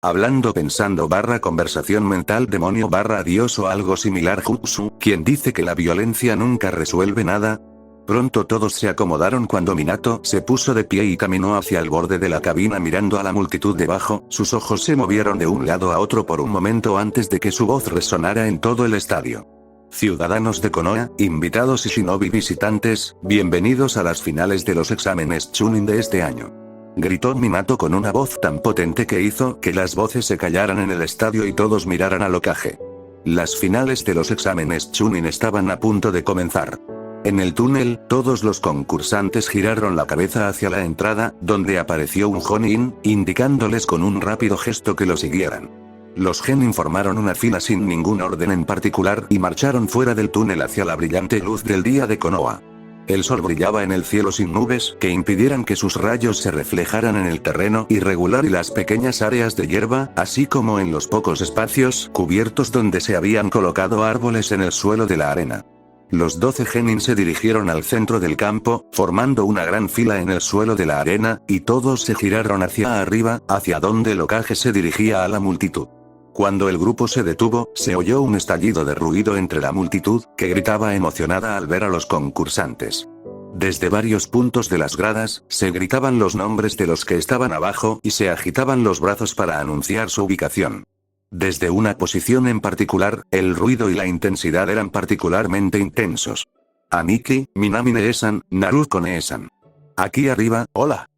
Hablando pensando / conversación mental demonio / dios o algo similar jutsu, ¿quién dice que la violencia nunca resuelve nada? Pronto todos se acomodaron cuando Minato se puso de pie y caminó hacia el borde de la cabina mirando a la multitud debajo, sus ojos se movieron de un lado a otro por un momento antes de que su voz resonara en todo el estadio. Ciudadanos de Konoha, invitados y shinobi visitantes, bienvenidos a las finales de los exámenes Chunin de este año. Gritó Minato con una voz tan potente que hizo que las voces se callaran en el estadio y todos miraran al Hokage. Las finales de los exámenes Chunin estaban a punto de comenzar. En el túnel, todos los concursantes giraron la cabeza hacia la entrada, donde apareció un Jonin, indicándoles con un rápido gesto que lo siguieran. Los Genin formaron una fila sin ningún orden en particular y marcharon fuera del túnel hacia la brillante luz del día de Konoha. El sol brillaba en el cielo sin nubes que impidieran que sus rayos se reflejaran en el terreno irregular y las pequeñas áreas de hierba, así como en los pocos espacios cubiertos donde se habían colocado árboles en el suelo de la arena. Los 12 Genin se dirigieron al centro del campo, formando una gran fila en el suelo de la arena, y todos se giraron hacia arriba, hacia donde el Hokage se dirigía a la multitud. Cuando el grupo se detuvo, se oyó un estallido de ruido entre la multitud, que gritaba emocionada al ver a los concursantes. Desde varios puntos de las gradas, se gritaban los nombres de los que estaban abajo y se agitaban los brazos para anunciar su ubicación. Desde una posición en particular, el ruido y la intensidad eran particularmente intensos. Aniki, Minami-ne-san, Naruto-ne-san. Aquí arriba, hola.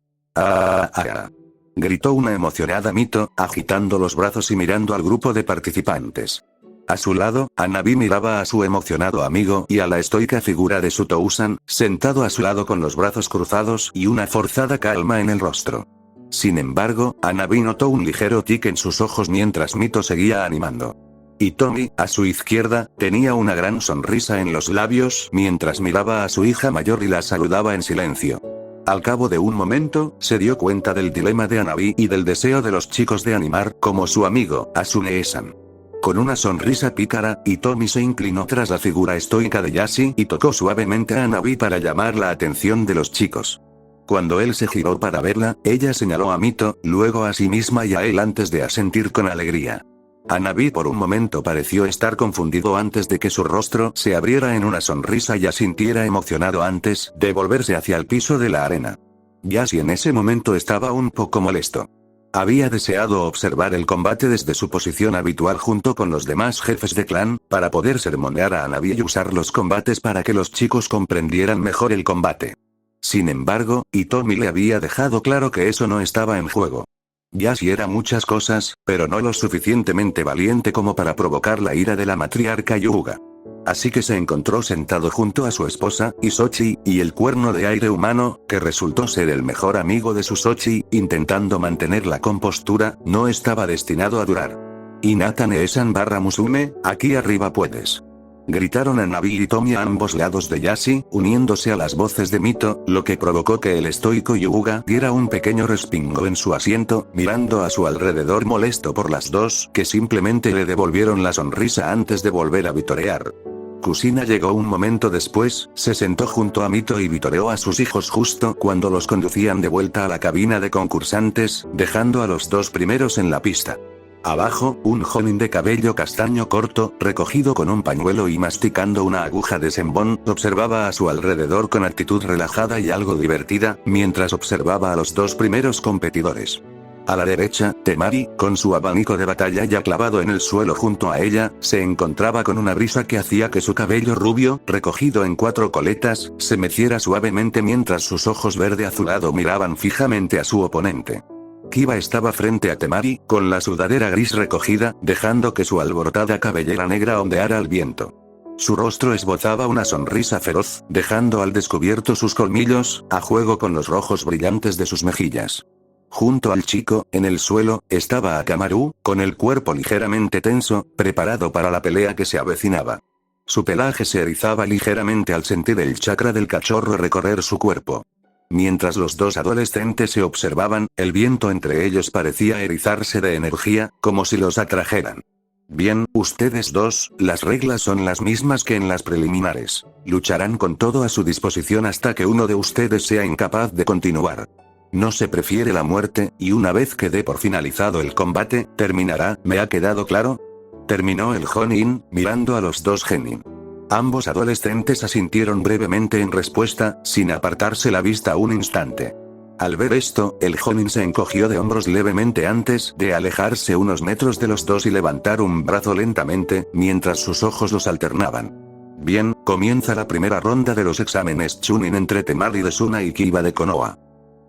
Gritó una emocionada Mito, agitando los brazos y mirando al grupo de participantes. A su lado, Hanabi miraba a su emocionado amigo y a la estoica figura de Sutou-san, sentado a su lado con los brazos cruzados y una forzada calma en el rostro. Sin embargo, Hanabi notó un ligero tic en sus ojos mientras Mito seguía animando. Hitomi, a su izquierda, tenía una gran sonrisa en los labios mientras miraba a su hija mayor y la saludaba en silencio. Al cabo de un momento, se dio cuenta del dilema de Hanabi y del deseo de los chicos de animar como su amigo, Asune-san. Con una sonrisa pícara, Hitomi se inclinó tras la figura estoica de Yashi y tocó suavemente a Hanabi para llamar la atención de los chicos. Cuando él se giró para verla, ella señaló a Mito, luego a sí misma y a él antes de asentir con alegría. Hanabi por un momento pareció estar confundido antes de que su rostro se abriera en una sonrisa y asintiera emocionado antes de volverse hacia el piso de la arena. Yashi en ese momento estaba un poco molesto. Había deseado observar el combate desde su posición habitual junto con los demás jefes de clan, para poder sermonear a Hanabi y usar los combates para que los chicos comprendieran mejor el combate. Sin embargo, Hitomi le había dejado claro que eso no estaba en juego. Yashi era muchas cosas, pero no lo suficientemente valiente como para provocar la ira de la matriarca Hyuga. Así que se encontró sentado junto a su esposa, Isochi, y el cuerno de aire humano, que resultó ser el mejor amigo de Susochi, intentando mantener la compostura, no estaba destinado a durar. Hinata-ne-san / Musume, aquí arriba puedes. Gritaron Hanabi y Hitomi a ambos lados de Yashi, uniéndose a las voces de Mito, lo que provocó que el estoico Hyuga diera un pequeño respingo en su asiento, mirando a su alrededor molesto por las dos, que simplemente le devolvieron la sonrisa antes de volver a vitorear. Kusina llegó un momento después, se sentó junto a Mito y vitoreó a sus hijos justo cuando los conducían de vuelta a la cabina de concursantes, dejando a los dos primeros en la pista. Abajo, un joven de cabello castaño corto, recogido con un pañuelo y masticando una aguja de senbon, observaba a su alrededor con actitud relajada y algo divertida, mientras observaba a los dos primeros competidores. A la derecha, Temari, con su abanico de batalla ya clavado en el suelo junto a ella, se encontraba con una brisa que hacía que su cabello rubio, recogido en 4 coletas, se meciera suavemente mientras sus ojos verde azulado miraban fijamente a su oponente. Kiba estaba frente a Temari, con la sudadera gris recogida, dejando que su alborotada cabellera negra ondeara al viento. Su rostro esbozaba una sonrisa feroz, dejando al descubierto sus colmillos, a juego con los rojos brillantes de sus mejillas. Junto al chico, en el suelo, estaba Akamaru, con el cuerpo ligeramente tenso, preparado para la pelea que se avecinaba. Su pelaje se erizaba ligeramente al sentir el chakra del cachorro recorrer su cuerpo. Mientras los dos adolescentes se observaban, el viento entre ellos parecía erizarse de energía, como si los atrajeran. Bien, ustedes dos, las reglas son las mismas que en las preliminares. Lucharán con todo a su disposición hasta que uno de ustedes sea incapaz de continuar. No se prefiere la muerte, y una vez que dé por finalizado el combate, terminará, ¿me ha quedado claro? Terminó el Jonin, mirando a los dos genin. Ambos adolescentes asintieron brevemente en respuesta, sin apartarse la vista un instante. Al ver esto, el Jonin se encogió de hombros levemente antes de alejarse unos metros de los dos y levantar un brazo lentamente, mientras sus ojos los alternaban. Bien, comienza la primera ronda de los exámenes Chunin entre Temari de Suna y Kiba de Konoha.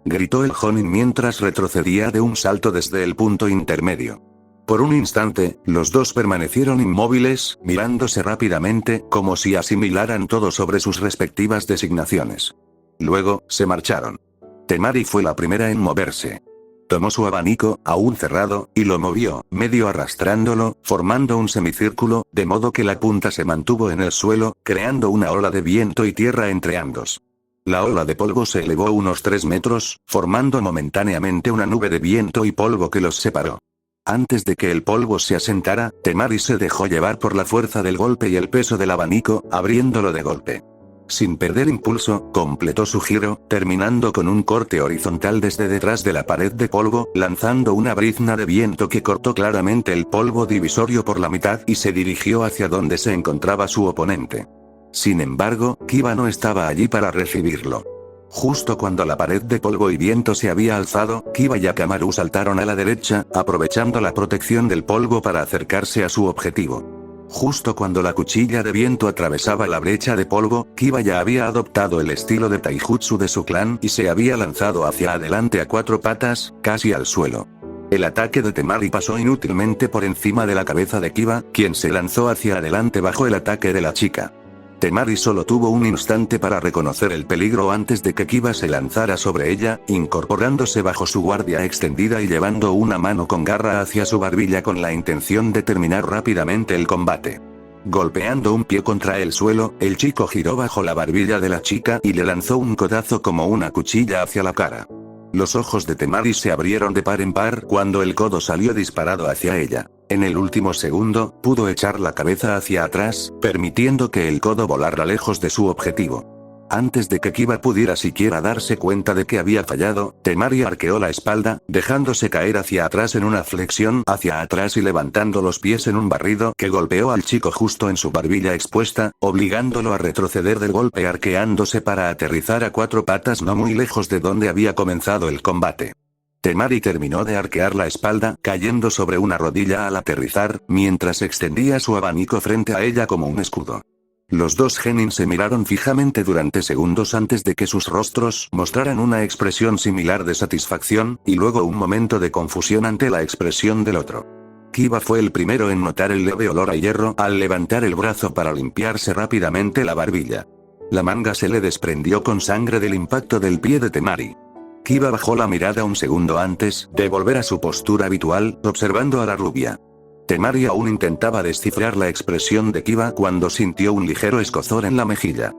Gritó el Jonin mientras retrocedía de un salto desde el punto intermedio. Por un instante, los dos permanecieron inmóviles, mirándose rápidamente, como si asimilaran todo sobre sus respectivas designaciones. Luego, se marcharon. Temari fue la primera en moverse. Tomó su abanico, aún cerrado, y lo movió, medio arrastrándolo, formando un semicírculo, de modo que la punta se mantuvo en el suelo, creando una ola de viento y tierra entre ambos. La ola de polvo se elevó unos 3 metros, formando momentáneamente una nube de viento y polvo que los separó. Antes de que el polvo se asentara, Temari se dejó llevar por la fuerza del golpe y el peso del abanico, abriéndolo de golpe. Sin perder impulso, completó su giro, terminando con un corte horizontal desde detrás de la pared de polvo, lanzando una brizna de viento que cortó claramente el polvo divisorio por la mitad y se dirigió hacia donde se encontraba su oponente. Sin embargo, Kiba no estaba allí para recibirlo. Justo cuando la pared de polvo y viento se había alzado, Kiba y Akamaru saltaron a la derecha, aprovechando la protección del polvo para acercarse a su objetivo. Justo cuando la cuchilla de viento atravesaba la brecha de polvo, Kiba ya había adoptado el estilo de taijutsu de su clan y se había lanzado hacia adelante a 4 patas, casi al suelo. El ataque de Temari pasó inútilmente por encima de la cabeza de Kiba, quien se lanzó hacia adelante bajo el ataque de la chica. Temari solo tuvo un instante para reconocer el peligro antes de que Kiba se lanzara sobre ella, incorporándose bajo su guardia extendida y llevando una mano con garra hacia su barbilla con la intención de terminar rápidamente el combate. Golpeando un pie contra el suelo, el chico giró bajo la barbilla de la chica y le lanzó un codazo como una cuchilla hacia la cara. Los ojos de Temari se abrieron de par en par cuando el codo salió disparado hacia ella. En el último segundo, pudo echar la cabeza hacia atrás, permitiendo que el codo volara lejos de su objetivo. Antes de que Kiba pudiera siquiera darse cuenta de que había fallado, Temari arqueó la espalda, dejándose caer hacia atrás en una flexión hacia atrás y levantando los pies en un barrido que golpeó al chico justo en su barbilla expuesta, obligándolo a retroceder del golpe arqueándose para aterrizar a 4 patas no muy lejos de donde había comenzado el combate. Temari terminó de arquear la espalda, cayendo sobre una rodilla al aterrizar, mientras extendía su abanico frente a ella como un escudo. Los dos genin se miraron fijamente durante segundos antes de que sus rostros mostraran una expresión similar de satisfacción, y luego un momento de confusión ante la expresión del otro. Kiba fue el primero en notar el leve olor a hierro al levantar el brazo para limpiarse rápidamente la barbilla. La manga se le desprendió con sangre del impacto del pie de Temari. Kiba bajó la mirada un segundo antes de volver a su postura habitual, observando a la rubia. Temari aún intentaba descifrar la expresión de Kiba cuando sintió un ligero escozor en la mejilla.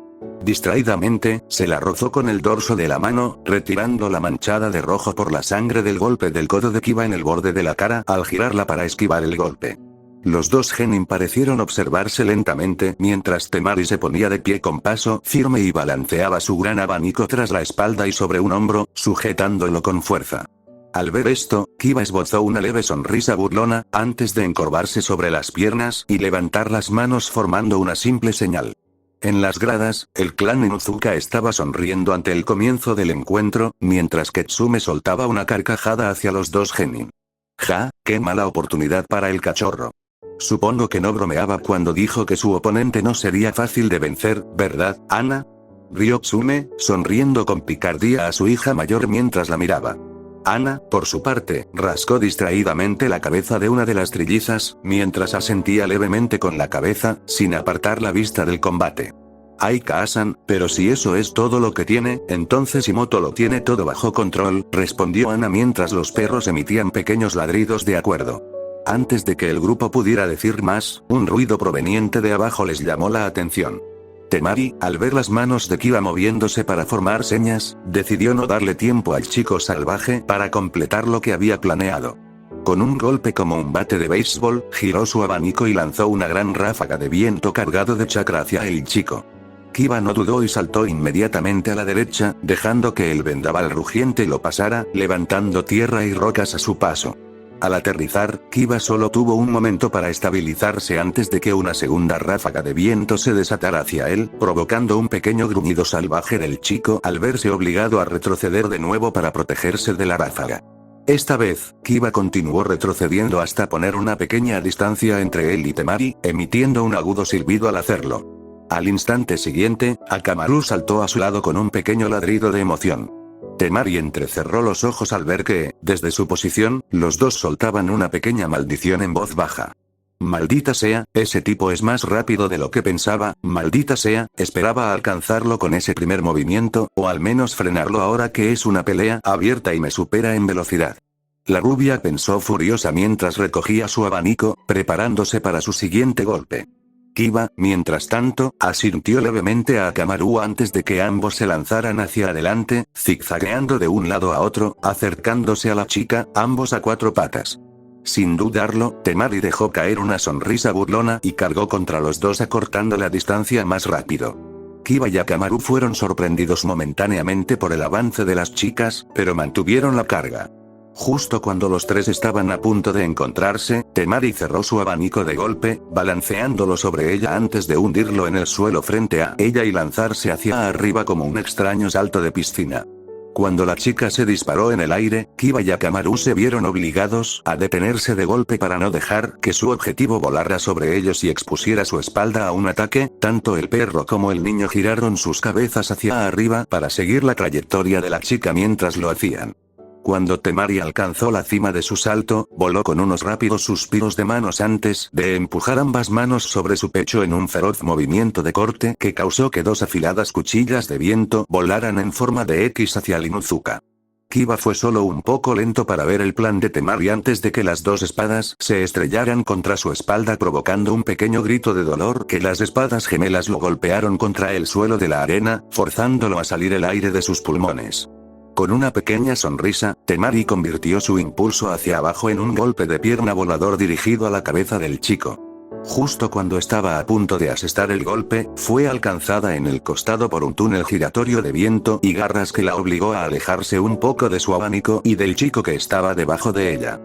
Distraídamente, se la rozó con el dorso de la mano, retirando la manchada de rojo por la sangre del golpe del codo de Kiba en el borde de la cara al girarla para esquivar el golpe. Los dos genin parecieron observarse lentamente mientras Temari se ponía de pie con paso firme y balanceaba su gran abanico tras la espalda y sobre un hombro, sujetándolo con fuerza. Al ver esto, Kiba esbozó una leve sonrisa burlona, antes de encorvarse sobre las piernas y levantar las manos formando una simple señal. En las gradas, el clan Inuzuka estaba sonriendo ante el comienzo del encuentro, mientras que Tsume soltaba una carcajada hacia los dos genin. Ja, qué mala oportunidad para el cachorro. Supongo que no bromeaba cuando dijo que su oponente no sería fácil de vencer, ¿verdad, Ana? Rió Tsume, sonriendo con picardía a su hija mayor mientras la miraba. Ana, por su parte, rascó distraídamente la cabeza de una de las trillizas, mientras asentía levemente con la cabeza, sin apartar la vista del combate. Aika-san, pero si eso es todo lo que tiene, entonces Imoto lo tiene todo bajo control, respondió Ana mientras los perros emitían pequeños ladridos de acuerdo. Antes de que el grupo pudiera decir más, un ruido proveniente de abajo les llamó la atención. Temari, al ver las manos de Kiba moviéndose para formar señas, decidió no darle tiempo al chico salvaje para completar lo que había planeado. Con un golpe como un bate de béisbol, giró su abanico y lanzó una gran ráfaga de viento cargado de chakra hacia el chico. Kiba no dudó y saltó inmediatamente a la derecha, dejando que el vendaval rugiente lo pasara, levantando tierra y rocas a su paso. Al aterrizar, Kiba solo tuvo un momento para estabilizarse antes de que una segunda ráfaga de viento se desatara hacia él, provocando un pequeño gruñido salvaje del chico al verse obligado a retroceder de nuevo para protegerse de la ráfaga. Esta vez, Kiba continuó retrocediendo hasta poner una pequeña distancia entre él y Temari, emitiendo un agudo silbido al hacerlo. Al instante siguiente, Akamaru saltó a su lado con un pequeño ladrido de emoción. Temari entrecerró los ojos al ver que, desde su posición, los dos soltaban una pequeña maldición en voz baja. Maldita sea, ese tipo es más rápido de lo que pensaba, maldita sea, esperaba alcanzarlo con ese primer movimiento, o al menos frenarlo ahora que es una pelea abierta y me supera en velocidad. La rubia pensó furiosa mientras recogía su abanico, preparándose para su siguiente golpe. Kiba, mientras tanto, asintió levemente a Akamaru antes de que ambos se lanzaran hacia adelante, zigzagueando de un lado a otro, acercándose a la chica, ambos a cuatro patas. Sin dudarlo, Temari dejó caer una sonrisa burlona y cargó contra los dos acortando la distancia más rápido. Kiba y Akamaru fueron sorprendidos momentáneamente por el avance de las chicas, pero mantuvieron la carga. Justo cuando los tres estaban a punto de encontrarse, Temari cerró su abanico de golpe, balanceándolo sobre ella antes de hundirlo en el suelo frente a ella y lanzarse hacia arriba como un extraño salto de piscina. Cuando la chica se disparó en el aire, Kiba y Akamaru se vieron obligados a detenerse de golpe para no dejar que su objetivo volara sobre ellos y expusiera su espalda a un ataque. Tanto el perro como el niño giraron sus cabezas hacia arriba para seguir la trayectoria de la chica mientras lo hacían. Cuando Temari alcanzó la cima de su salto, voló con unos rápidos suspiros de manos antes de empujar ambas manos sobre su pecho en un feroz movimiento de corte que causó que dos afiladas cuchillas de viento volaran en forma de X hacia Inuzuka. Kiba fue solo un poco lento para ver el plan de Temari antes de que las dos espadas se estrellaran contra su espalda provocando un pequeño grito de dolor que las espadas gemelas lo golpearon contra el suelo de la arena, forzándolo a salir el aire de sus pulmones. Con una pequeña sonrisa, Temari convirtió su impulso hacia abajo en un golpe de pierna volador dirigido a la cabeza del chico. Justo cuando estaba a punto de asestar el golpe, fue alcanzada en el costado por un túnel giratorio de viento y garras que la obligó a alejarse un poco de su abanico y del chico que estaba debajo de ella.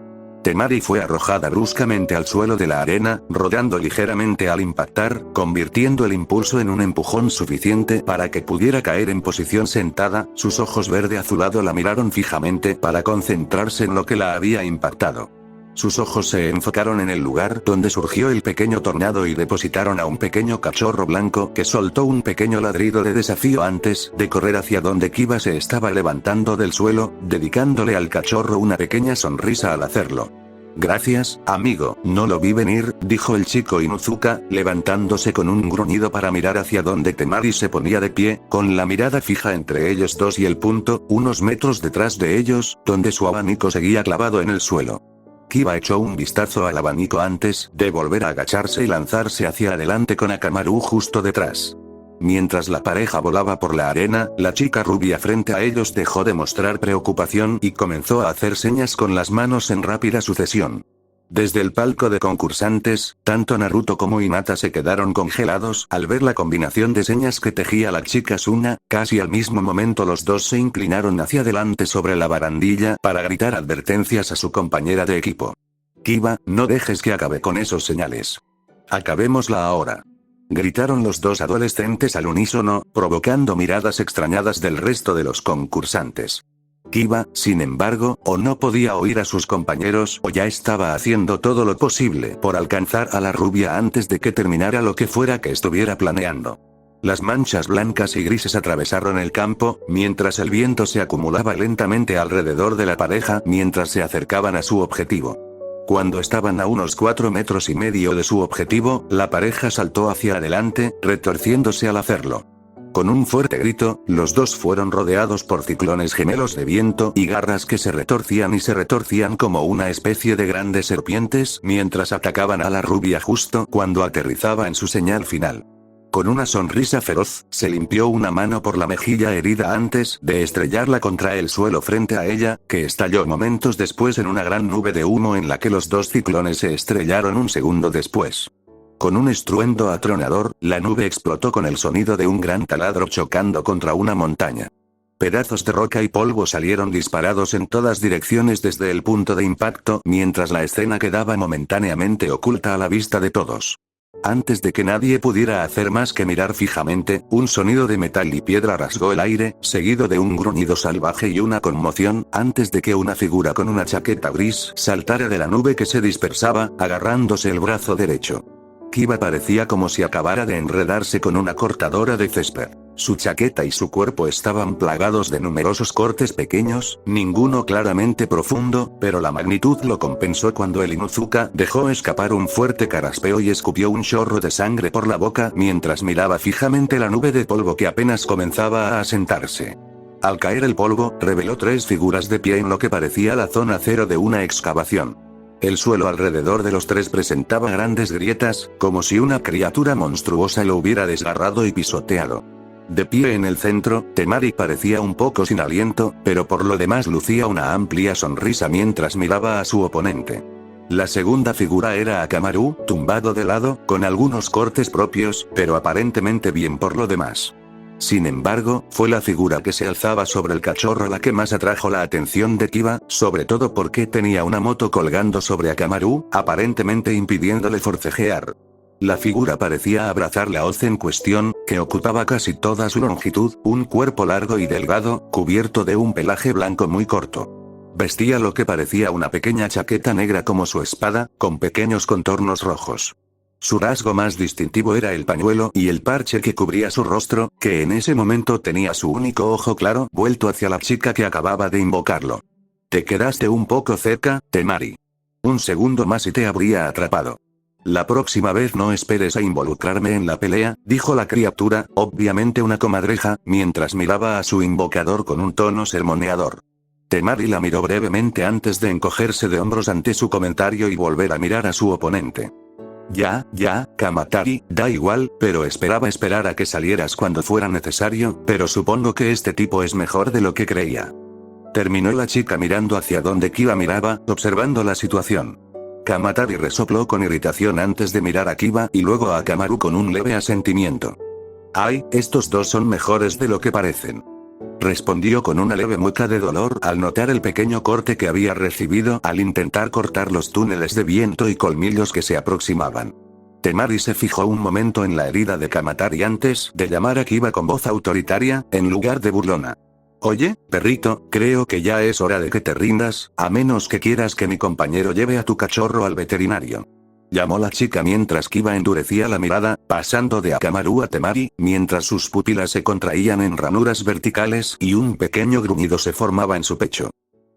Temari fue arrojada bruscamente al suelo de la arena, rodando ligeramente al impactar, convirtiendo el impulso en un empujón suficiente para que pudiera caer en posición sentada. Sus ojos verde azulado la miraron fijamente para concentrarse en lo que la había impactado. Sus ojos se enfocaron en el lugar donde surgió el pequeño tornado y depositaron a un pequeño cachorro blanco que soltó un pequeño ladrido de desafío antes de correr hacia donde Kiba se estaba levantando del suelo, dedicándole al cachorro una pequeña sonrisa al hacerlo. Gracias, amigo, no lo vi venir, dijo el chico Inuzuka, levantándose con un gruñido para mirar hacia donde Temari se ponía de pie, con la mirada fija entre ellos dos y el punto, unos metros detrás de ellos, donde su abanico seguía clavado en el suelo. Kiba echó un vistazo al abanico antes de volver a agacharse y lanzarse hacia adelante con Akamaru justo detrás. Mientras la pareja volaba por la arena, la chica rubia frente a ellos dejó de mostrar preocupación y comenzó a hacer señas con las manos en rápida sucesión. Desde el palco de concursantes, tanto Naruto como Hinata se quedaron congelados al ver la combinación de señas que tejía la chica Suna. Casi al mismo momento los dos se inclinaron hacia adelante sobre la barandilla para gritar advertencias a su compañera de equipo. Kiba, no dejes que acabe con esos señales. Acabémosla ahora. Gritaron los dos adolescentes al unísono, provocando miradas extrañadas del resto de los concursantes. Kiba, sin embargo, o no podía oír a sus compañeros o ya estaba haciendo todo lo posible por alcanzar a la rubia antes de que terminara lo que fuera que estuviera planeando. Las manchas blancas y grises atravesaron el campo, mientras el viento se acumulaba lentamente alrededor de la pareja mientras se acercaban a su objetivo. Cuando estaban a unos 4,5 metros de su objetivo, la pareja saltó hacia adelante, retorciéndose al hacerlo. Con un fuerte grito, los dos fueron rodeados por ciclones gemelos de viento y garras que se retorcían como una especie de grandes serpientes mientras atacaban a la rubia justo cuando aterrizaba en su señal final. Con una sonrisa feroz, se limpió una mano por la mejilla herida antes de estrellarla contra el suelo frente a ella, que estalló momentos después en una gran nube de humo en la que los dos ciclones se estrellaron un segundo después. Con un estruendo atronador, la nube explotó con el sonido de un gran taladro chocando contra una montaña. Pedazos de roca y polvo salieron disparados en todas direcciones desde el punto de impacto, mientras la escena quedaba momentáneamente oculta a la vista de todos. Antes de que nadie pudiera hacer más que mirar fijamente, un sonido de metal y piedra rasgó el aire, seguido de un gruñido salvaje y una conmoción, antes de que una figura con una chaqueta gris saltara de la nube que se dispersaba, agarrándose el brazo derecho. Kiba parecía como si acabara de enredarse con una cortadora de césped. Su chaqueta y su cuerpo estaban plagados de numerosos cortes pequeños, ninguno claramente profundo, pero la magnitud lo compensó cuando el Inuzuka dejó escapar un fuerte carraspeo y escupió un chorro de sangre por la boca mientras miraba fijamente la nube de polvo que apenas comenzaba a asentarse. Al caer el polvo, reveló 3 figuras de pie en lo que parecía la zona cero de una excavación. El suelo alrededor de los 3 presentaba grandes grietas, como si una criatura monstruosa lo hubiera desgarrado y pisoteado. De pie en el centro, Temari parecía un poco sin aliento, pero por lo demás lucía una amplia sonrisa mientras miraba a su oponente. La segunda figura era Akamaru, tumbado de lado, con algunos cortes propios, pero aparentemente bien por lo demás. Sin embargo, fue la figura que se alzaba sobre el cachorro la que más atrajo la atención de Kiba, sobre todo porque tenía una moto colgando sobre Akamaru, aparentemente impidiéndole forcejear. La figura parecía abrazar la hoz en cuestión, que ocupaba casi toda su longitud, un cuerpo largo y delgado, cubierto de un pelaje blanco muy corto. Vestía lo que parecía una pequeña chaqueta negra como su espada, con pequeños contornos rojos. Su rasgo más distintivo era el pañuelo y el parche que cubría su rostro, que en ese momento tenía su único ojo claro vuelto hacia la chica que acababa de invocarlo. Te quedaste un poco cerca, Temari. Un segundo más y te habría atrapado. La próxima vez no esperes a involucrarme en la pelea, dijo la criatura, obviamente una comadreja, mientras miraba a su invocador con un tono sermoneador. Temari la miró brevemente antes de encogerse de hombros ante su comentario y volver a mirar a su oponente. Ya, Kamatari, da igual, pero esperaba esperar a que salieras cuando fuera necesario, pero supongo que este tipo es mejor de lo que creía. Terminó la chica mirando hacia donde Kiba miraba, observando la situación. Kamatari resopló con irritación antes de mirar a Kiba y luego a Akamaru con un leve asentimiento. Ay, estos dos son mejores de lo que parecen. Respondió con una leve mueca de dolor al notar el pequeño corte que había recibido al intentar cortar los túneles de viento y colmillos que se aproximaban. Temari se fijó un momento en la herida de Kamatari antes de llamar a Kiba con voz autoritaria, en lugar de burlona. Oye, perrito, creo que ya es hora de que te rindas, a menos que quieras que mi compañero lleve a tu cachorro al veterinario. Llamó la chica mientras Kiba endurecía la mirada, pasando de Akamaru a Temari, mientras sus pupilas se contraían en ranuras verticales y un pequeño gruñido se formaba en su pecho.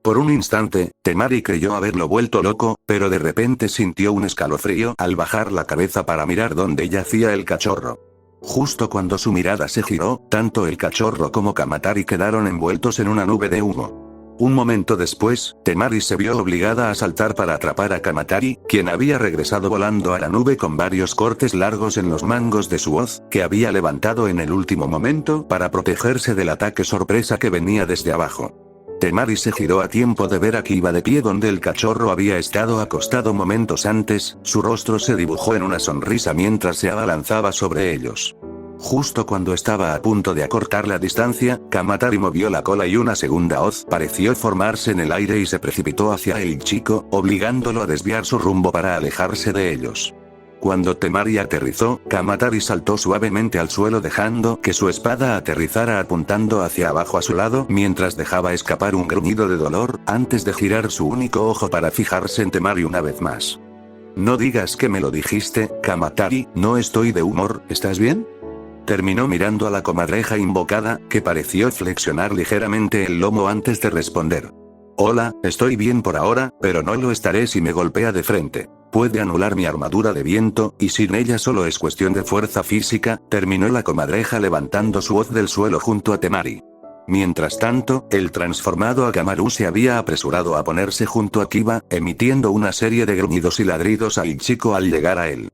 Por un instante, Temari creyó haberlo vuelto loco, pero de repente sintió un escalofrío al bajar la cabeza para mirar dónde yacía el cachorro. Justo cuando su mirada se giró, tanto el cachorro como Kamatari quedaron envueltos en una nube de humo. Un momento después, Temari se vio obligada a saltar para atrapar a Kamatari, quien había regresado volando a la nube con varios cortes largos en los mangos de su hoz, que había levantado en el último momento para protegerse del ataque sorpresa que venía desde abajo. Temari se giró a tiempo de ver a Kiba de pie donde el cachorro había estado acostado momentos antes, su rostro se dibujó en una sonrisa mientras se abalanzaba sobre ellos. Justo cuando estaba a punto de acortar la distancia, Kamatari movió la cola y una segunda hoz pareció formarse en el aire y se precipitó hacia el chico, obligándolo a desviar su rumbo para alejarse de ellos. Cuando Temari aterrizó, Kamatari saltó suavemente al suelo dejando que su espada aterrizara apuntando hacia abajo a su lado mientras dejaba escapar un gruñido de dolor, antes de girar su único ojo para fijarse en Temari una vez más. No digas que me lo dijiste, Kamatari, no estoy de humor, ¿estás bien? Terminó mirando a la comadreja invocada, que pareció flexionar ligeramente el lomo antes de responder. Hola, estoy bien por ahora, pero no lo estaré si me golpea de frente. Puede anular mi armadura de viento, y sin ella solo es cuestión de fuerza física, terminó la comadreja levantando su hoz del suelo junto a Temari. Mientras tanto, el transformado Akamaru se había apresurado a ponerse junto a Kiba, emitiendo una serie de gruñidos y ladridos al chico al llegar a él.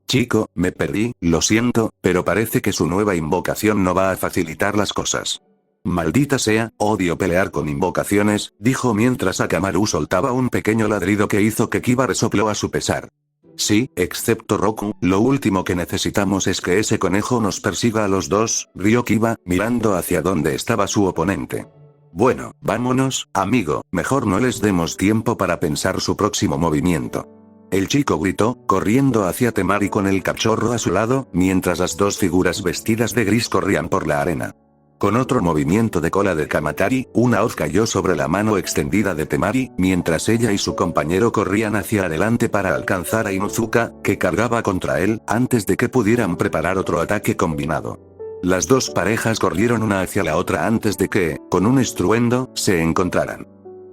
Chico, me perdí, lo siento, pero parece que su nueva invocación no va a facilitar las cosas. Maldita sea, odio pelear con invocaciones, dijo mientras Akamaru soltaba un pequeño ladrido que hizo que Kiba resopló a su pesar. Sí, excepto Roku, lo último que necesitamos es que ese conejo nos persiga a los dos, rió Kiba, mirando hacia donde estaba su oponente. Bueno, vámonos, amigo, mejor no les demos tiempo para pensar su próximo movimiento. El chico gritó, corriendo hacia Temari con el cachorro a su lado, mientras las dos figuras vestidas de gris corrían por la arena. Con otro movimiento de cola de Kamatari, una hoz cayó sobre la mano extendida de Temari, mientras ella y su compañero corrían hacia adelante para alcanzar a Inuzuka, que cargaba contra él, antes de que pudieran preparar otro ataque combinado. Las dos parejas corrieron una hacia la otra antes de que, con un estruendo, se encontraran.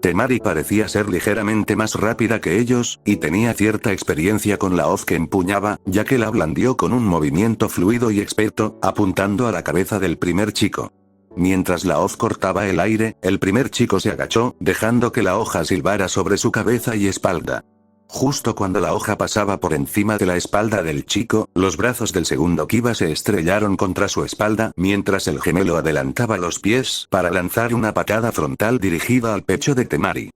Temari parecía ser ligeramente más rápida que ellos, y tenía cierta experiencia con la hoz que empuñaba, ya que la blandió con un movimiento fluido y experto, apuntando a la cabeza del primer chico. Mientras la hoz cortaba el aire, el primer chico se agachó, dejando que la hoja silbara sobre su cabeza y espalda. Justo cuando la hoja pasaba por encima de la espalda del chico, los brazos del segundo Kiba se estrellaron contra su espalda, mientras el gemelo adelantaba los pies para lanzar una patada frontal dirigida al pecho de Temari.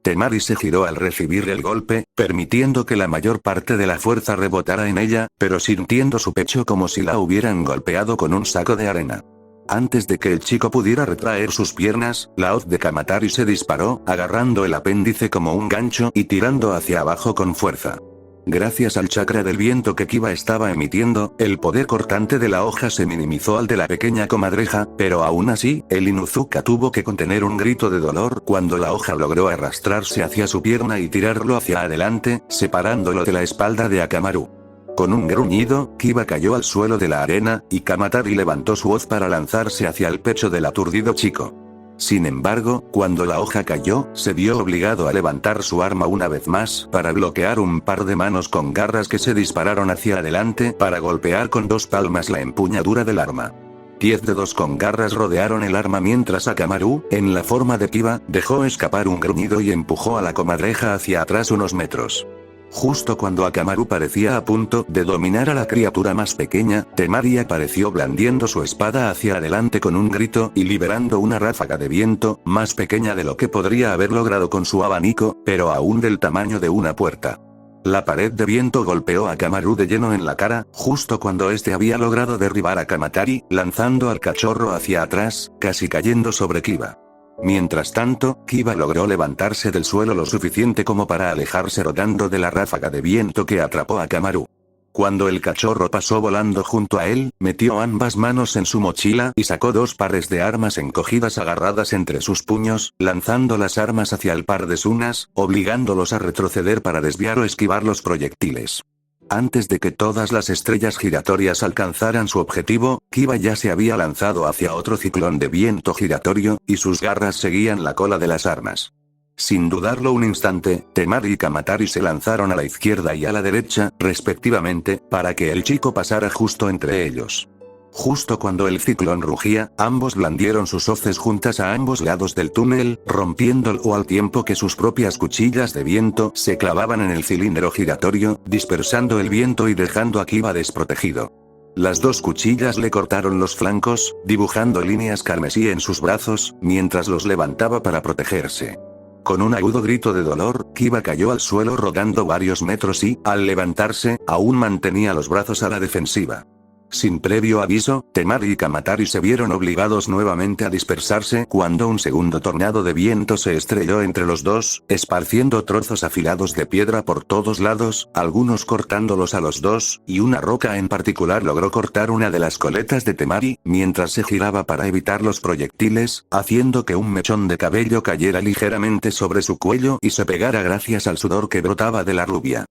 Temari se giró al recibir el golpe, permitiendo que la mayor parte de la fuerza rebotara en ella, pero sintiendo su pecho como si la hubieran golpeado con un saco de arena. Antes de que el chico pudiera retraer sus piernas, la hoz de Kamatari se disparó, agarrando el apéndice como un gancho y tirando hacia abajo con fuerza. Gracias al chakra del viento que Kiba estaba emitiendo, el poder cortante de la hoja se minimizó al de la pequeña comadreja, pero aún así, el Inuzuka tuvo que contener un grito de dolor cuando la hoja logró arrastrarse hacia su pierna y tirarlo hacia adelante, separándolo de la espalda de Akamaru. Con un gruñido, Kiba cayó al suelo de la arena, y Kamatari levantó su hoz para lanzarse hacia el pecho del aturdido chico. Sin embargo, cuando la hoja cayó, se vio obligado a levantar su arma una vez más, para bloquear un par de manos con garras que se dispararon hacia adelante para golpear con dos palmas la empuñadura del arma. 10 dedos con garras rodearon el arma mientras Akamaru, en la forma de Kiba, dejó escapar un gruñido y empujó a la comadreja hacia atrás unos metros. Justo cuando Akamaru parecía a punto de dominar a la criatura más pequeña, Temari apareció blandiendo su espada hacia adelante con un grito y liberando una ráfaga de viento, más pequeña de lo que podría haber logrado con su abanico, pero aún del tamaño de una puerta. La pared de viento golpeó a Akamaru de lleno en la cara, justo cuando este había logrado derribar a Kamatari, lanzando al cachorro hacia atrás, casi cayendo sobre Kiba. Mientras tanto, Kiba logró levantarse del suelo lo suficiente como para alejarse rodando de la ráfaga de viento que atrapó a Akamaru. Cuando el cachorro pasó volando junto a él, metió ambas manos en su mochila y sacó dos pares de armas encogidas agarradas entre sus puños, lanzando las armas hacia el par de Sunas, obligándolos a retroceder para desviar o esquivar los proyectiles. Antes de que todas las estrellas giratorias alcanzaran su objetivo, Kiba ya se había lanzado hacia otro ciclón de viento giratorio, y sus garras seguían la cola de las armas. Sin dudarlo un instante, Temari y Kamatari se lanzaron a la izquierda y a la derecha, respectivamente, para que el chico pasara justo entre ellos. Justo cuando el ciclón rugía, ambos blandieron sus hoces juntas a ambos lados del túnel, rompiéndolo al tiempo que sus propias cuchillas de viento se clavaban en el cilindro giratorio, dispersando el viento y dejando a Kiba desprotegido. Las dos cuchillas le cortaron los flancos, dibujando líneas carmesí en sus brazos, mientras los levantaba para protegerse. Con un agudo grito de dolor, Kiba cayó al suelo rodando varios metros y, al levantarse, aún mantenía los brazos a la defensiva. Sin previo aviso, Temari y Kamatari se vieron obligados nuevamente a dispersarse cuando un segundo tornado de viento se estrelló entre los dos, esparciendo trozos afilados de piedra por todos lados, algunos cortándolos a los dos, y una roca en particular logró cortar una de las coletas de Temari, mientras se giraba para evitar los proyectiles, haciendo que un mechón de cabello cayera ligeramente sobre su cuello y se pegara gracias al sudor que brotaba de la rubia.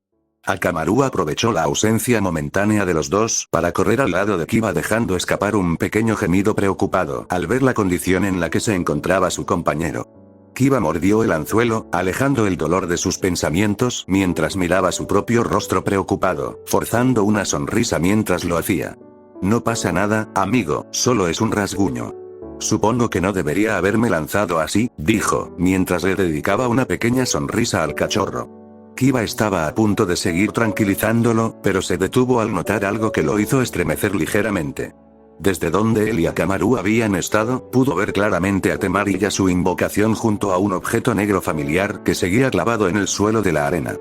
Akamaru aprovechó la ausencia momentánea de los dos para correr al lado de Kiba dejando escapar un pequeño gemido preocupado al ver la condición en la que se encontraba su compañero. Kiba mordió el anzuelo, alejando el dolor de sus pensamientos mientras miraba su propio rostro preocupado, forzando una sonrisa mientras lo hacía. No pasa nada, amigo, solo es un rasguño. Supongo que no debería haberme lanzado así, dijo, mientras le dedicaba una pequeña sonrisa al cachorro. Kiba estaba a punto de seguir tranquilizándolo, pero se detuvo al notar algo que lo hizo estremecer ligeramente. Desde donde él y Akamaru habían estado, pudo ver claramente a Temari y a su invocación junto a un objeto negro familiar que seguía clavado en el suelo de la arena.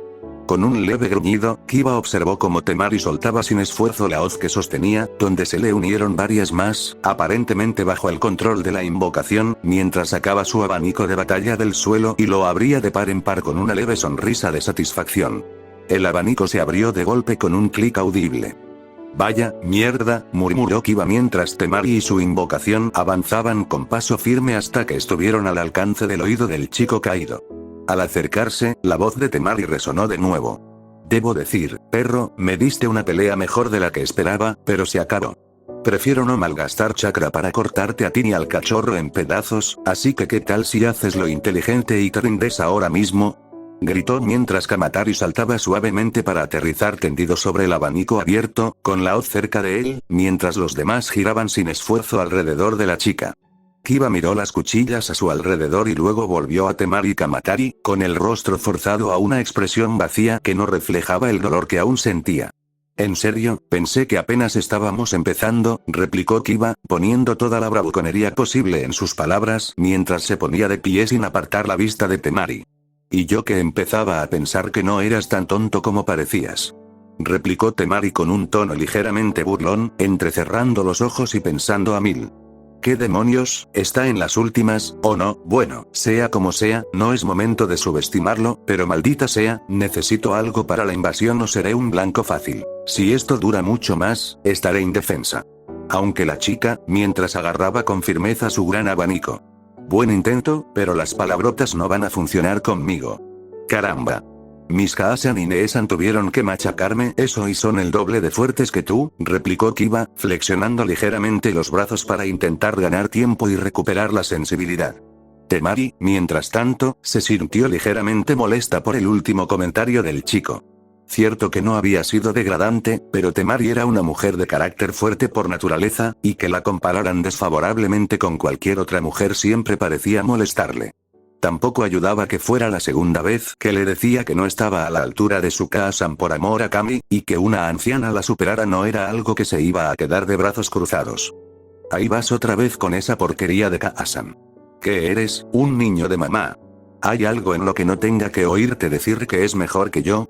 Con un leve gruñido, Kiba observó cómo Temari soltaba sin esfuerzo la hoz que sostenía, donde se le unieron varias más, aparentemente bajo el control de la invocación, mientras sacaba su abanico de batalla del suelo y lo abría de par en par con una leve sonrisa de satisfacción. El abanico se abrió de golpe con un clic audible. «Vaya, mierda», murmuró Kiba mientras Temari y su invocación avanzaban con paso firme hasta que estuvieron al alcance del oído del chico caído. Al acercarse, la voz de Temari resonó de nuevo. «Debo decir, perro, me diste una pelea mejor de la que esperaba, pero se acabó. Prefiero no malgastar chakra para cortarte a ti ni al cachorro en pedazos, así que ¿qué tal si haces lo inteligente y te rindes ahora mismo?», gritó mientras Kamatari saltaba suavemente para aterrizar tendido sobre el abanico abierto, con la hoz cerca de él, mientras los demás giraban sin esfuerzo alrededor de la chica. Kiba miró las cuchillas a su alrededor y luego volvió a Temari y Kamatari, con el rostro forzado a una expresión vacía que no reflejaba el dolor que aún sentía. «En serio, pensé que apenas estábamos empezando», replicó Kiba, poniendo toda la bravuconería posible en sus palabras mientras se ponía de pie sin apartar la vista de Temari. «Y yo que empezaba a pensar que no eras tan tonto como parecías», replicó Temari con un tono ligeramente burlón, entrecerrando los ojos y pensando a mil. «¿Qué demonios? ¿Está en las últimas, o no? Bueno, sea como sea, no es momento de subestimarlo, pero maldita sea, necesito algo para la invasión o seré un blanco fácil. Si esto dura mucho más, estaré indefensa». Aunque la chica, mientras agarraba con firmeza su gran abanico. «Buen intento, pero las palabrotas no van a funcionar conmigo. Caramba. Mis Kaasan y Neesan tuvieron que machacarme eso y son el doble de fuertes que tú», replicó Kiba, flexionando ligeramente los brazos para intentar ganar tiempo y recuperar la sensibilidad. Temari, mientras tanto, se sintió ligeramente molesta por el último comentario del chico. Cierto que no había sido degradante, pero Temari era una mujer de carácter fuerte por naturaleza, y que la compararan desfavorablemente con cualquier otra mujer siempre parecía molestarle. Tampoco ayudaba que fuera la segunda vez que le decía que no estaba a la altura de su Kaasan por amor a Kami, y que una anciana la superara no era algo que se iba a quedar de brazos cruzados. «Ahí vas otra vez con esa porquería de Kaasan. ¿Qué eres, un niño de mamá? ¿Hay algo en lo que no tenga que oírte decir que es mejor que yo?»,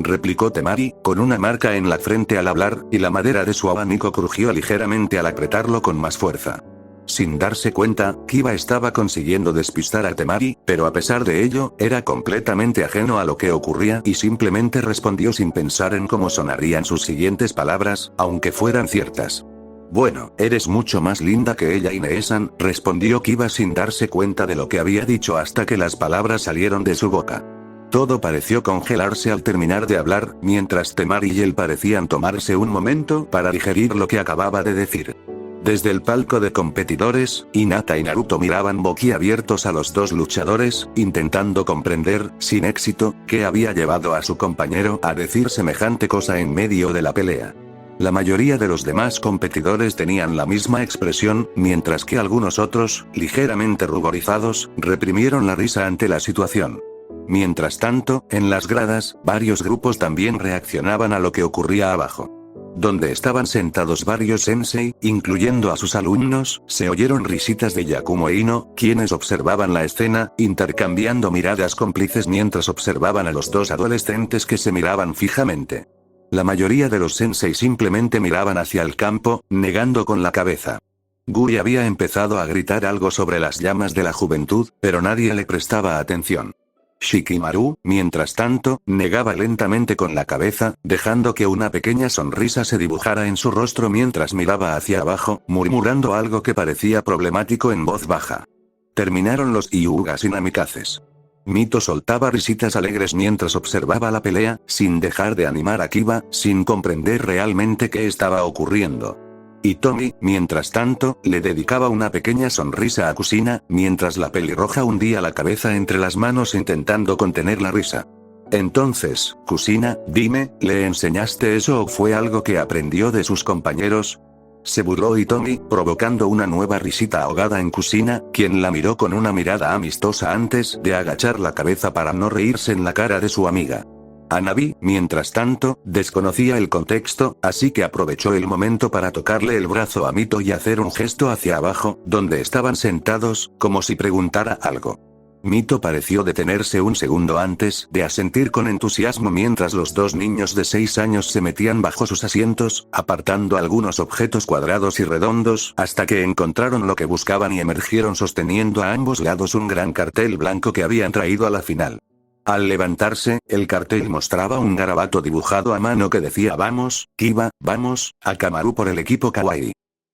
replicó Temari, con una marca en la frente al hablar, y la madera de su abanico crujió ligeramente al apretarlo con más fuerza. Sin darse cuenta, Kiba estaba consiguiendo despistar a Temari, pero a pesar de ello, era completamente ajeno a lo que ocurría y simplemente respondió sin pensar en cómo sonarían sus siguientes palabras, aunque fueran ciertas. «Bueno, eres mucho más linda que ella y Neesan», respondió Kiba sin darse cuenta de lo que había dicho hasta que las palabras salieron de su boca. Todo pareció congelarse al terminar de hablar, mientras Temari y él parecían tomarse un momento para digerir lo que acababa de decir. Desde el palco de competidores, Hinata y Naruto miraban boquiabiertos a los dos luchadores, intentando comprender, sin éxito, qué había llevado a su compañero a decir semejante cosa en medio de la pelea. La mayoría de los demás competidores tenían la misma expresión, mientras que algunos otros, ligeramente ruborizados, reprimieron la risa ante la situación. Mientras tanto, en las gradas, varios grupos también reaccionaban a lo que ocurría abajo. Donde estaban sentados varios sensei, incluyendo a sus alumnos, se oyeron risitas de Yakumo e Ino, quienes observaban la escena, intercambiando miradas cómplices mientras observaban a los dos adolescentes que se miraban fijamente. La mayoría de los sensei simplemente miraban hacia el campo, negando con la cabeza. Guri había empezado a gritar algo sobre las llamas de la juventud, pero nadie le prestaba atención. Shikimaru, mientras tanto, negaba lentamente con la cabeza, dejando que una pequeña sonrisa se dibujara en su rostro mientras miraba hacia abajo, murmurando algo que parecía problemático en voz baja. Terminaron los Hyugas y Namikazes. Mito soltaba risitas alegres mientras observaba la pelea, sin dejar de animar a Kiba, sin comprender realmente qué estaba ocurriendo. Y Tomi, mientras tanto, le dedicaba una pequeña sonrisa a Kusina, mientras la pelirroja hundía la cabeza entre las manos intentando contener la risa. «Entonces, Kusina, dime, ¿le enseñaste eso o fue algo que aprendió de sus compañeros?», se burló Hitomi, provocando una nueva risita ahogada en Kusina, quien la miró con una mirada amistosa antes de agachar la cabeza para no reírse en la cara de su amiga. Hanabi, mientras tanto, desconocía el contexto, así que aprovechó el momento para tocarle el brazo a Mito y hacer un gesto hacia abajo, donde estaban sentados, como si preguntara algo. Mito pareció detenerse un segundo antes de asentir con entusiasmo mientras los dos niños de 6 años se metían bajo sus asientos, apartando algunos objetos cuadrados y redondos, hasta que encontraron lo que buscaban y emergieron sosteniendo a ambos lados un gran cartel blanco que habían traído a la final. Al levantarse, el cartel mostraba un garabato dibujado a mano que decía vamos, Kiba, vamos, Akamaru por el equipo Kawaii.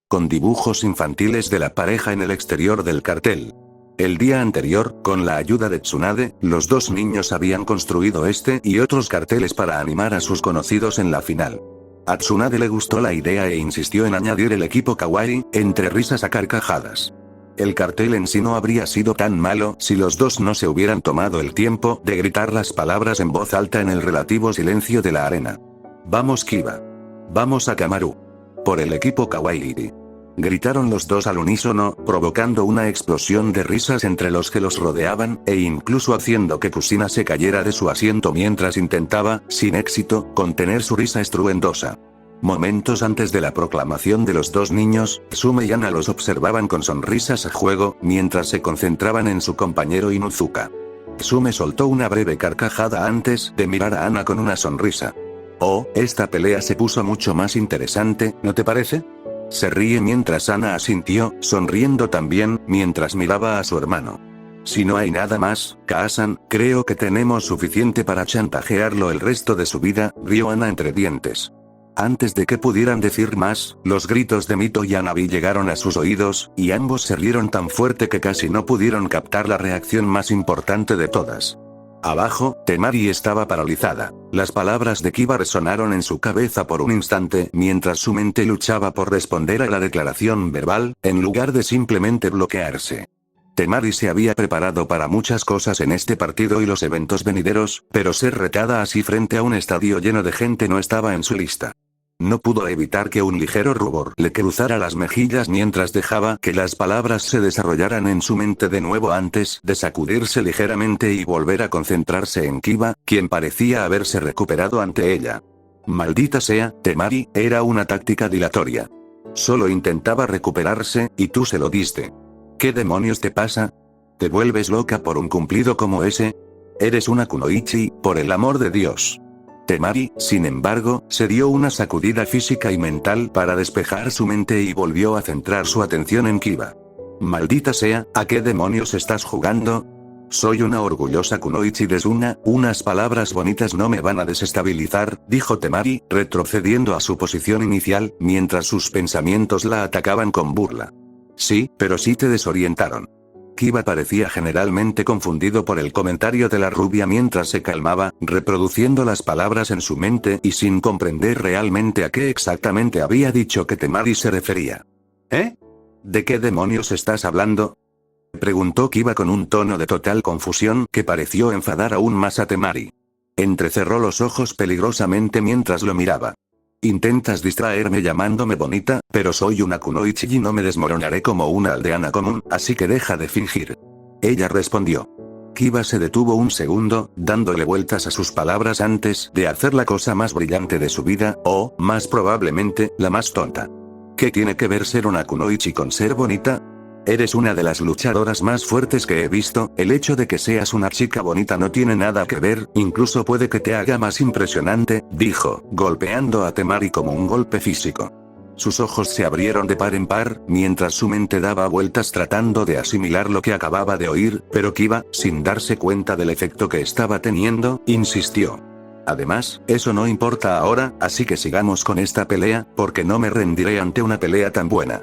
Con dibujos infantiles de la pareja en el exterior del cartel. El día anterior, con la ayuda de Tsunade, los dos niños habían construido este y otros carteles para animar a sus conocidos en la final. A Tsunade le gustó la idea e insistió en añadir el equipo Kawaii, entre risas a carcajadas. El cartel en sí no habría sido tan malo si los dos no se hubieran tomado el tiempo de gritar las palabras en voz alta en el relativo silencio de la arena. Vamos Kiba. Vamos Akamaru. Por el equipo Kawaii. Gritaron los dos al unísono, provocando una explosión de risas entre los que los rodeaban, e incluso haciendo que Kusina se cayera de su asiento mientras intentaba, sin éxito, contener su risa estruendosa. Momentos antes de la proclamación de los dos niños, Tsume y Ana los observaban con sonrisas a juego, mientras se concentraban en su compañero Inuzuka. Tsume soltó una breve carcajada antes de mirar a Ana con una sonrisa. Oh, esta pelea se puso mucho más interesante, ¿no te parece? Se ríe mientras Ana asintió, sonriendo también, mientras miraba a su hermano. Si no hay nada más, Kaasan, creo que tenemos suficiente para chantajearlo el resto de su vida, rió Ana entre dientes. Antes de que pudieran decir más, los gritos de Mito y Hanabi llegaron a sus oídos, y ambos se rieron tan fuerte que casi no pudieron captar la reacción más importante de todas. Abajo, Temari estaba paralizada. Las palabras de Kiba resonaron en su cabeza por un instante, mientras su mente luchaba por responder a la declaración verbal, en lugar de simplemente bloquearse. Temari se había preparado para muchas cosas en este partido y los eventos venideros, pero ser retada así frente a un estadio lleno de gente no estaba en su lista. No pudo evitar que un ligero rubor le cruzara las mejillas mientras dejaba que las palabras se desarrollaran en su mente de nuevo antes de sacudirse ligeramente y volver a concentrarse en Kiba, quien parecía haberse recuperado ante ella. Maldita sea, Temari, era una táctica dilatoria. Solo intentaba recuperarse, y tú se lo diste. ¿Qué demonios te pasa? ¿Te vuelves loca por un cumplido como ese? Eres una kunoichi, por el amor de Dios. Temari, sin embargo, se dio una sacudida física y mental para despejar su mente y volvió a centrar su atención en Kiba. Maldita sea, ¿a qué demonios estás jugando? Soy una orgullosa kunoichi de Suna, unas palabras bonitas no me van a desestabilizar, dijo Temari, retrocediendo a su posición inicial, mientras sus pensamientos la atacaban con burla. Sí, pero sí te desorientaron. Kiba parecía generalmente confundido por el comentario de la rubia mientras se calmaba, reproduciendo las palabras en su mente y sin comprender realmente a qué exactamente había dicho que Temari se refería. ¿Eh? ¿De qué demonios estás hablando? Preguntó Kiba con un tono de total confusión que pareció enfadar aún más a Temari. Entrecerró los ojos peligrosamente mientras lo miraba. Intentas distraerme llamándome bonita, pero soy una kunoichi y no me desmoronaré como una aldeana común, así que deja de fingir. Ella respondió. Kiba se detuvo un segundo, dándole vueltas a sus palabras antes de hacer la cosa más brillante de su vida, o, más probablemente, la más tonta. ¿Qué tiene que ver ser una kunoichi con ser bonita? Eres una de las luchadoras más fuertes que he visto, el hecho de que seas una chica bonita no tiene nada que ver, incluso puede que te haga más impresionante, dijo, golpeando a Temari como un golpe físico. Sus ojos se abrieron de par en par, mientras su mente daba vueltas tratando de asimilar lo que acababa de oír, pero Kiba, sin darse cuenta del efecto que estaba teniendo, insistió. Además, eso no importa ahora, así que sigamos con esta pelea, porque no me rendiré ante una pelea tan buena.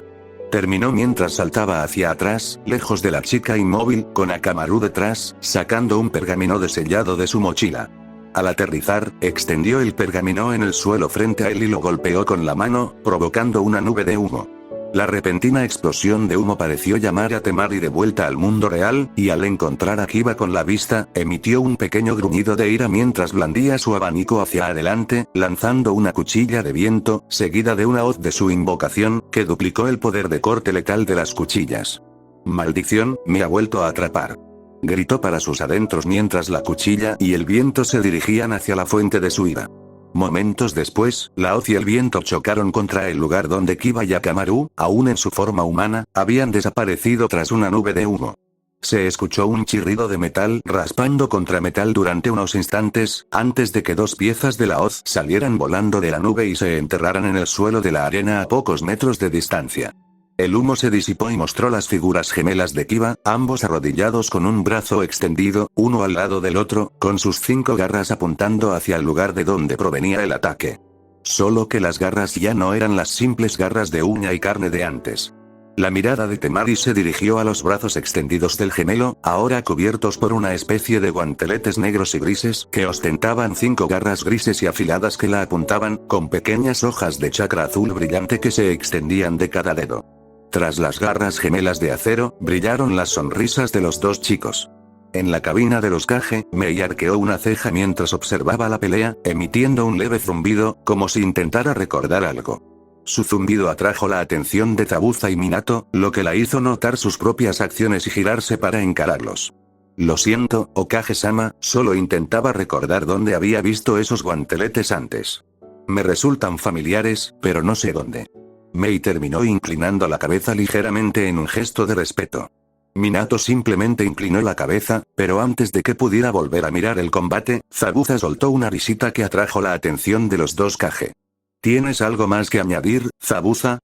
Terminó mientras saltaba hacia atrás, lejos de la chica inmóvil, con Akamaru detrás, sacando un pergamino desellado de su mochila. Al aterrizar, extendió el pergamino en el suelo frente a él y lo golpeó con la mano, provocando una nube de humo. La repentina explosión de humo pareció llamar a Temari de vuelta al mundo real, y al encontrar a Kiba con la vista, emitió un pequeño gruñido de ira mientras blandía su abanico hacia adelante, lanzando una cuchilla de viento, seguida de una hoz de su invocación, que duplicó el poder de corte letal de las cuchillas. «Maldición, me ha vuelto a atrapar», gritó para sus adentros mientras la cuchilla y el viento se dirigían hacia la fuente de su ira. Momentos después, la hoz y el viento chocaron contra el lugar donde Kiba y Akamaru, aún en su forma humana, habían desaparecido tras una nube de humo. Se escuchó un chirrido de metal raspando contra metal durante unos instantes, antes de que dos piezas de la hoz salieran volando de la nube y se enterraran en el suelo de la arena a pocos metros de distancia. El humo se disipó y mostró las figuras gemelas de Kiba, ambos arrodillados con un brazo extendido, uno al lado del otro, con sus 5 garras apuntando hacia el lugar de donde provenía el ataque. Solo que las garras ya no eran las simples garras de uña y carne de antes. La mirada de Temari se dirigió a los brazos extendidos del gemelo, ahora cubiertos por una especie de guanteletes negros y grises que ostentaban 5 garras grises y afiladas que la apuntaban, con pequeñas hojas de chakra azul brillante que se extendían de cada dedo. Tras las garras gemelas de acero, brillaron las sonrisas de los dos chicos. En la cabina de los Kage, Mei arqueó una ceja mientras observaba la pelea, emitiendo un leve zumbido, como si intentara recordar algo. Su zumbido atrajo la atención de Zabuza y Minato, lo que la hizo notar sus propias acciones y girarse para encararlos. Lo siento, Okage-sama, solo intentaba recordar dónde había visto esos guanteletes antes. Me resultan familiares, pero no sé dónde. Mei terminó inclinando la cabeza ligeramente en un gesto de respeto. Minato simplemente inclinó la cabeza, pero antes de que pudiera volver a mirar el combate, Zabuza soltó una risita que atrajo la atención de los dos Kage. ¿Tienes algo más que añadir, Zabuza?,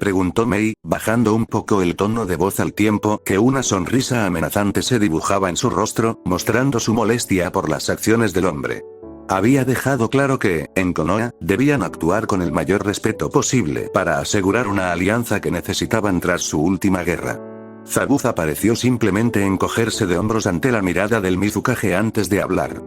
preguntó Mei, bajando un poco el tono de voz al tiempo que una sonrisa amenazante se dibujaba en su rostro, mostrando su molestia por las acciones del hombre. Había dejado claro que, en Konoha, debían actuar con el mayor respeto posible para asegurar una alianza que necesitaban tras su última guerra. Zabuza pareció simplemente encogerse de hombros ante la mirada del Mizukage antes de hablar.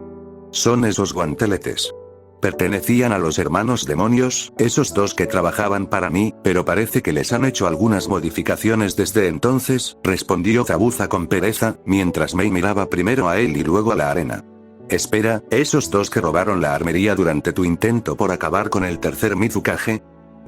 Son esos guanteletes. Pertenecían a los hermanos demonios, esos dos que trabajaban para mí, pero parece que les han hecho algunas modificaciones desde entonces, respondió Zabuza con pereza, mientras Mei miraba primero a él y luego a la arena. Espera, ¿esos dos que robaron la armería durante tu intento por acabar con el tercer Mizukage?,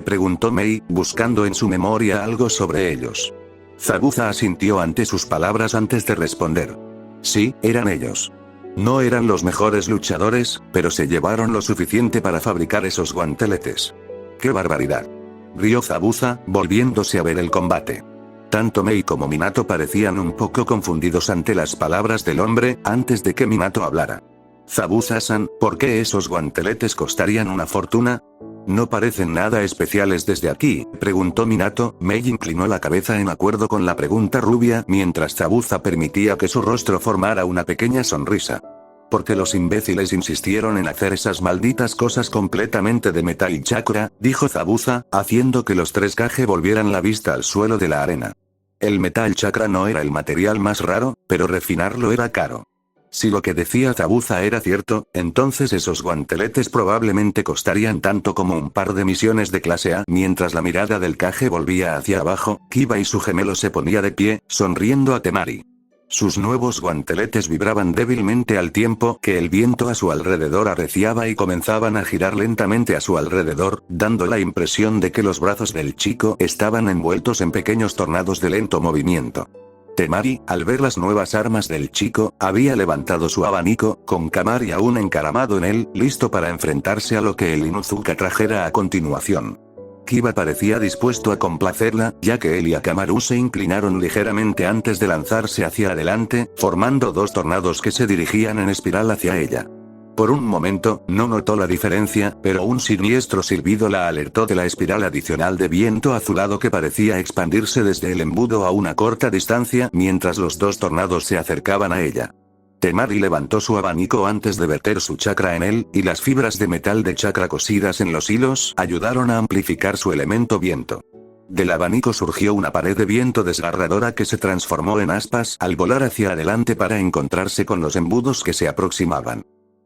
preguntó Mei, buscando en su memoria algo sobre ellos. Zabuza asintió ante sus palabras antes de responder. Sí, eran ellos. No eran los mejores luchadores, pero se llevaron lo suficiente para fabricar esos guanteletes. ¡Qué barbaridad!, rió Zabuza, volviéndose a ver el combate. Tanto Mei como Minato parecían un poco confundidos ante las palabras del hombre, antes de que Minato hablara. Zabuza-san, ¿por qué esos guanteletes costarían una fortuna? ¿No parecen nada especiales desde aquí?, preguntó Minato. Mei inclinó la cabeza en acuerdo con la pregunta rubia, mientras Zabuza permitía que su rostro formara una pequeña sonrisa. Porque los imbéciles insistieron en hacer esas malditas cosas completamente de metal y chakra, dijo Zabuza, haciendo que los tres Kage volvieran la vista al suelo de la arena. El metal chakra no era el material más raro, pero refinarlo era caro. Si lo que decía Zabuza era cierto, entonces esos guanteletes probablemente costarían tanto como un par de misiones de clase A. Mientras la mirada del Kage volvía hacia abajo, Kiba y su gemelo se ponía de pie, sonriendo a Temari. Sus nuevos guanteletes vibraban débilmente al tiempo que el viento a su alrededor arreciaba y comenzaban a girar lentamente a su alrededor, dando la impresión de que los brazos del chico estaban envueltos en pequeños tornados de lento movimiento. Temari, al ver las nuevas armas del chico, había levantado su abanico, con Kamari aún encaramado en él, listo para enfrentarse a lo que el Inuzuka trajera a continuación. Kiba parecía dispuesto a complacerla, ya que él y Akamaru se inclinaron ligeramente antes de lanzarse hacia adelante, formando dos tornados que se dirigían en espiral hacia ella. Por un momento, no notó la diferencia, pero un siniestro silbido la alertó de la espiral adicional de viento azulado que parecía expandirse desde el embudo a una corta distancia mientras los dos tornados se acercaban a ella. Temari levantó su abanico antes de verter su chakra en él, y las fibras de metal de chakra cosidas en los hilos ayudaron a amplificar su elemento viento. Del abanico surgió una pared de viento desgarradora que se transformó en aspas al volar hacia adelante para encontrarse con los embudos que se aproximaban.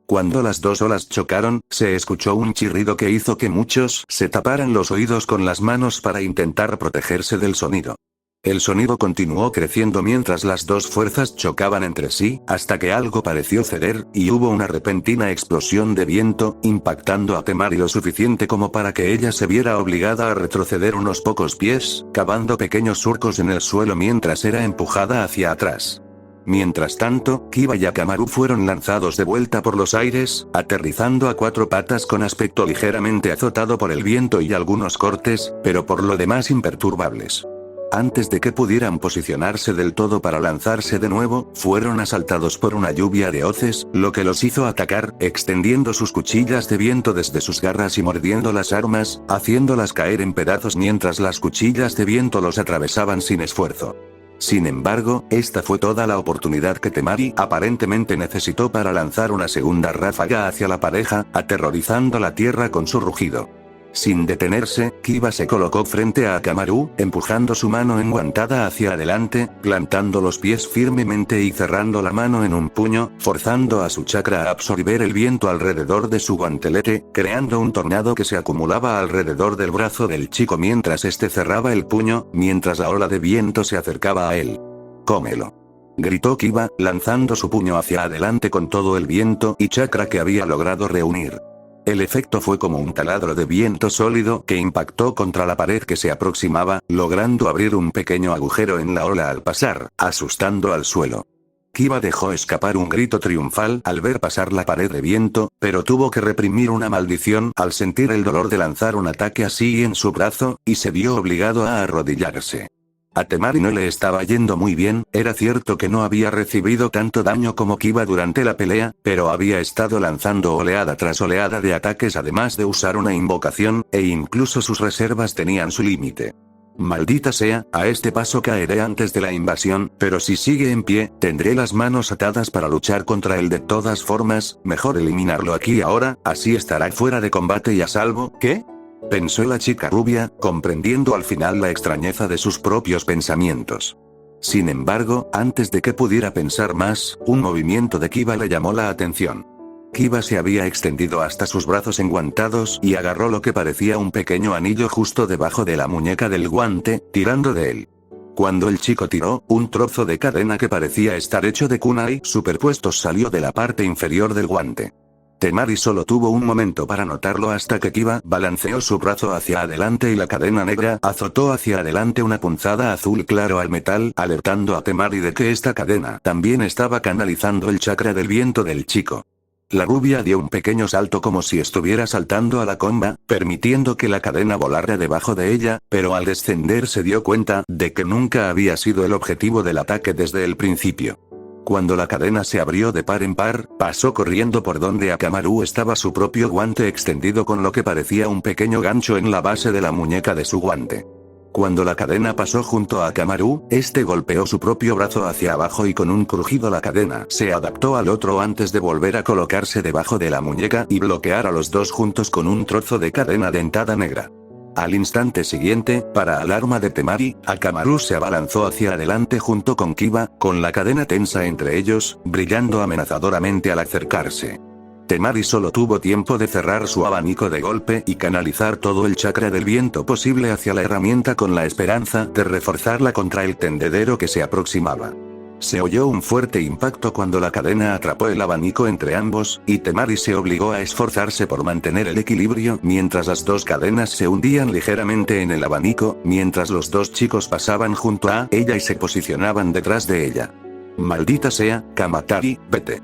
Cuando las dos olas chocaron, se escuchó un chirrido que hizo que muchos se taparan los oídos con las manos para intentar protegerse del sonido. El sonido continuó creciendo mientras las dos fuerzas chocaban entre sí, hasta que algo pareció ceder, y hubo una repentina explosión de viento, impactando a Temari lo suficiente como para que ella se viera obligada a retroceder unos pocos pies, cavando pequeños surcos en el suelo mientras era empujada hacia atrás. Mientras tanto, Kiba y Akamaru fueron lanzados de vuelta por los aires, aterrizando a cuatro patas con aspecto ligeramente azotado por el viento y algunos cortes, pero por lo demás imperturbables. Antes de que pudieran posicionarse del todo para lanzarse de nuevo, fueron asaltados por una lluvia de hoces, lo que los hizo atacar, extendiendo sus cuchillas de viento desde sus garras y mordiendo las armas, haciéndolas caer en pedazos mientras las cuchillas de viento los atravesaban sin esfuerzo. Sin embargo, esta fue toda la oportunidad que Temari aparentemente necesitó para lanzar una segunda ráfaga hacia la pareja, aterrorizando la tierra con su rugido. Sin detenerse, Kiba se colocó frente a Akamaru, empujando su mano enguantada hacia adelante, plantando los pies firmemente y cerrando la mano en un puño, forzando a su chakra a absorber el viento alrededor de su guantelete, creando un tornado que se acumulaba alrededor del brazo del chico mientras este cerraba el puño, mientras la ola de viento se acercaba a él. «Cómelo», gritó Kiba, lanzando su puño hacia adelante con todo el viento y chakra que había logrado reunir. El efecto fue como un taladro de viento sólido que impactó contra la pared que se aproximaba, logrando abrir un pequeño agujero en la ola al pasar, asustando al suelo. Kiba dejó escapar un grito triunfal al ver pasar la pared de viento, pero tuvo que reprimir una maldición al sentir el dolor de lanzar un ataque así en su brazo, y se vio obligado a arrodillarse. A Temari no le estaba yendo muy bien, era cierto que no había recibido tanto daño como Kiba durante la pelea, pero había estado lanzando oleada tras oleada de ataques además de usar una invocación, e incluso sus reservas tenían su límite. Maldita sea, a este paso caeré antes de la invasión, pero si sigue en pie, tendré las manos atadas para luchar contra él de todas formas, mejor eliminarlo aquí ahora, así estará fuera de combate y a salvo. ¿Qué?, pensó la chica rubia, comprendiendo al final la extrañeza de sus propios pensamientos. Sin embargo, antes de que pudiera pensar más, un movimiento de Kiba le llamó la atención. Kiba se había extendido hasta sus brazos enguantados y agarró lo que parecía un pequeño anillo justo debajo de la muñeca del guante, tirando de él. Cuando el chico tiró, un trozo de cadena que parecía estar hecho de kunai superpuestos salió de la parte inferior del guante. Temari solo tuvo un momento para notarlo hasta que Kiba balanceó su brazo hacia adelante y la cadena negra azotó hacia adelante una punzada azul claro al metal, alertando a Temari de que esta cadena también estaba canalizando el chakra del viento del chico. La rubia dio un pequeño salto como si estuviera saltando a la comba, permitiendo que la cadena volara debajo de ella, pero al descender se dio cuenta de que nunca había sido el objetivo del ataque desde el principio. Cuando la cadena se abrió de par en par, pasó corriendo por donde Akamaru estaba su propio guante extendido con lo que parecía un pequeño gancho en la base de la muñeca de su guante. Cuando la cadena pasó junto a Akamaru, este golpeó su propio brazo hacia abajo y con un crujido la cadena se adaptó al otro antes de volver a colocarse debajo de la muñeca y bloquear a los dos juntos con un trozo de cadena dentada negra. Al instante siguiente, para alarma de Temari, Akamaru se abalanzó hacia adelante junto con Kiba, con la cadena tensa entre ellos, brillando amenazadoramente al acercarse. Temari solo tuvo tiempo de cerrar su abanico de golpe y canalizar todo el chakra del viento posible hacia la herramienta con la esperanza de reforzarla contra el tendedero que se aproximaba. Se oyó un fuerte impacto cuando la cadena atrapó el abanico entre ambos, y Temari se obligó a esforzarse por mantener el equilibrio mientras las dos cadenas se hundían ligeramente en el abanico, mientras los dos chicos pasaban junto a ella y se posicionaban detrás de ella. «Maldita sea, Kamatari, vete»,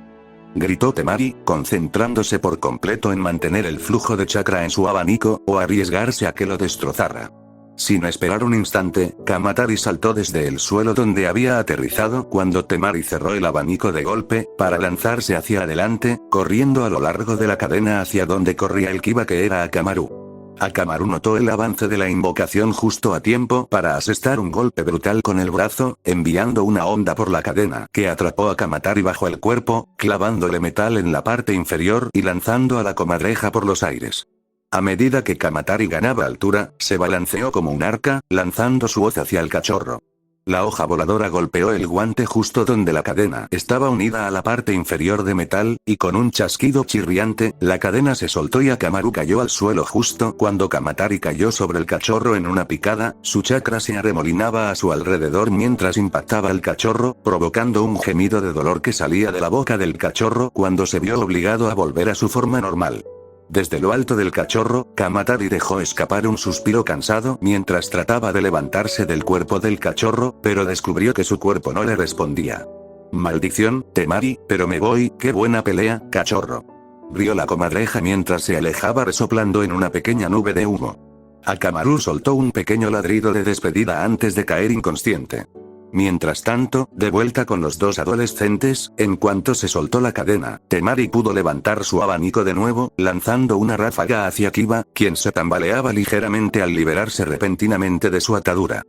gritó Temari, concentrándose por completo en mantener el flujo de chakra en su abanico, o arriesgarse a que lo destrozara. Sin esperar un instante, Kamatari saltó desde el suelo donde había aterrizado cuando Temari cerró el abanico de golpe, para lanzarse hacia adelante, corriendo a lo largo de la cadena hacia donde corría el Kiba que era Akamaru. Akamaru notó el avance de la invocación justo a tiempo para asestar un golpe brutal con el brazo, enviando una onda por la cadena que atrapó a Kamatari bajo el cuerpo, clavándole metal en la parte inferior y lanzando a la comadreja por los aires. A medida que Kamatari ganaba altura, se balanceó como un arca, lanzando su hoz hacia el cachorro. La hoja voladora golpeó el guante justo donde la cadena estaba unida a la parte inferior de metal, y con un chasquido chirriante, la cadena se soltó y Akamaru cayó al suelo justo cuando Kamatari cayó sobre el cachorro en una picada, su chakra se arremolinaba a su alrededor mientras impactaba el cachorro, provocando un gemido de dolor que salía de la boca del cachorro cuando se vio obligado a volver a su forma normal. Desde lo alto del cachorro, Kamatari dejó escapar un suspiro cansado mientras trataba de levantarse del cuerpo del cachorro, pero descubrió que su cuerpo no le respondía. «Maldición, Temari, pero me voy, qué buena pelea, cachorro», rió la comadreja mientras se alejaba resoplando en una pequeña nube de humo. Akamaru soltó un pequeño ladrido de despedida antes de caer inconsciente. Mientras tanto, de vuelta con los dos adolescentes, en cuanto se soltó la cadena, Temari pudo levantar su abanico de nuevo, lanzando una ráfaga hacia Kiba, quien se tambaleaba ligeramente al liberarse repentinamente de su atadura.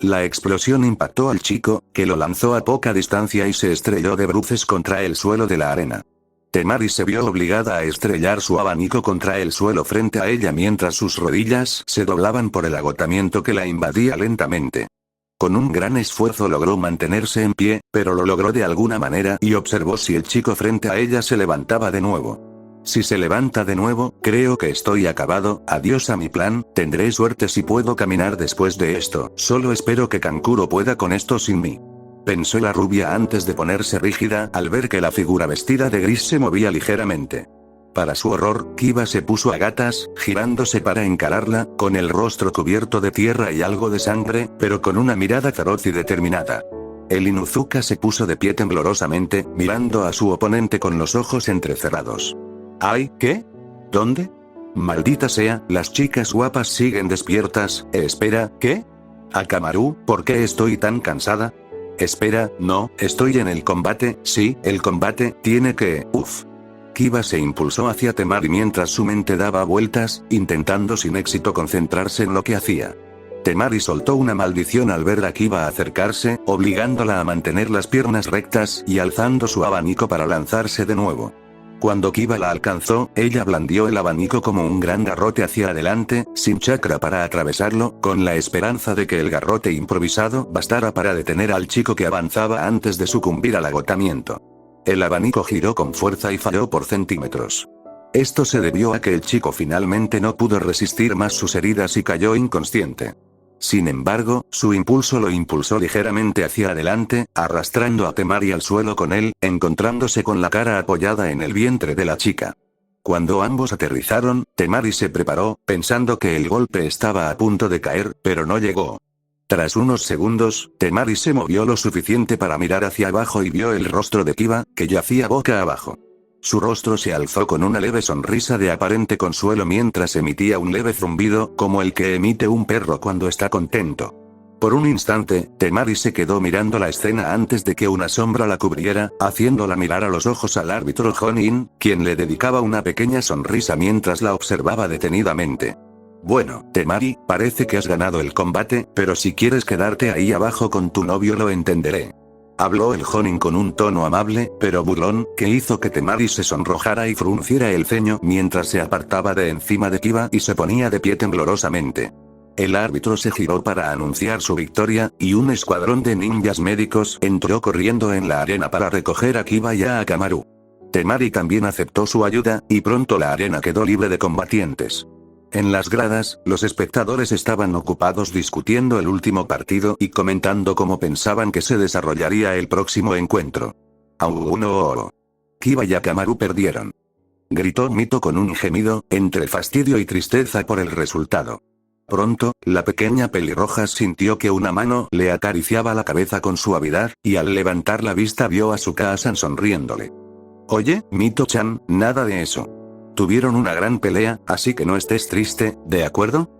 La explosión impactó al chico, que lo lanzó a poca distancia y se estrelló de bruces contra el suelo de la arena. Temari se vio obligada a estrellar su abanico contra el suelo frente a ella mientras sus rodillas se doblaban por el agotamiento que la invadía lentamente. Con un gran esfuerzo logró mantenerse en pie, pero lo logró de alguna manera y observó si el chico frente a ella se levantaba de nuevo. Si se levanta de nuevo, creo que estoy acabado, adiós a mi plan, tendré suerte si puedo caminar después de esto, solo espero que Kankuro pueda con esto sin mí. Pensó la rubia antes de ponerse rígida al ver que la figura vestida de gris se movía ligeramente. Para su horror, Kiba se puso a gatas, girándose para encararla, con el rostro cubierto de tierra y algo de sangre, pero con una mirada feroz y determinada. El Inuzuka se puso de pie temblorosamente, mirando a su oponente con los ojos entrecerrados. ¿Ay, qué? ¿Dónde? Maldita sea, las chicas guapas siguen despiertas, espera, ¿qué? Akamaru, ¿por qué estoy tan cansada? Espera, no, estoy en el combate, sí, el combate, tiene que, Kiba se impulsó hacia Temari mientras su mente daba vueltas, intentando sin éxito concentrarse en lo que hacía. Temari soltó una maldición al ver a Kiba acercarse, obligándola a mantener las piernas rectas y alzando su abanico para lanzarse de nuevo. Cuando Kiba la alcanzó, ella blandió el abanico como un gran garrote hacia adelante, sin chakra para atravesarlo, con la esperanza de que el garrote improvisado bastara para detener al chico que avanzaba antes de sucumbir al agotamiento. El abanico giró con fuerza y falló por centímetros. Esto se debió a que el chico finalmente no pudo resistir más sus heridas y cayó inconsciente. Sin embargo, su impulso lo impulsó ligeramente hacia adelante, arrastrando a Temari al suelo con él, encontrándose con la cara apoyada en el vientre de la chica. Cuando ambos aterrizaron, Temari se preparó, pensando que el golpe estaba a punto de caer, pero no llegó. Tras unos segundos, Temari se movió lo suficiente para mirar hacia abajo y vio el rostro de Kiba, que yacía boca abajo. Su rostro se alzó con una leve sonrisa de aparente consuelo mientras emitía un leve zumbido, como el que emite un perro cuando está contento. Por un instante, Temari se quedó mirando la escena antes de que una sombra la cubriera, haciéndola mirar a los ojos al árbitro Jonin, quien le dedicaba una pequeña sonrisa mientras la observaba detenidamente. Bueno, Temari, parece que has ganado el combate, pero si quieres quedarte ahí abajo con tu novio lo entenderé. Habló el Jonin con un tono amable, pero burlón, que hizo que Temari se sonrojara y frunciera el ceño mientras se apartaba de encima de Kiba y se ponía de pie temblorosamente. El árbitro se giró para anunciar su victoria, y un escuadrón de ninjas médicos entró corriendo en la arena para recoger a Kiba y a Akamaru. Temari también aceptó su ayuda, y pronto la arena quedó libre de combatientes. En las gradas, los espectadores estaban ocupados discutiendo el último partido y comentando cómo pensaban que se desarrollaría el próximo encuentro. Kiba y Akamaru perdieron. Gritó Mito con un gemido, entre fastidio y tristeza por el resultado. Pronto, la pequeña pelirroja sintió que una mano le acariciaba la cabeza con suavidad, y al levantar la vista vio a Tsukasa sonriéndole. Oye, Mito-chan, nada de eso. Tuvieron una gran pelea, así que no estés triste, ¿de acuerdo?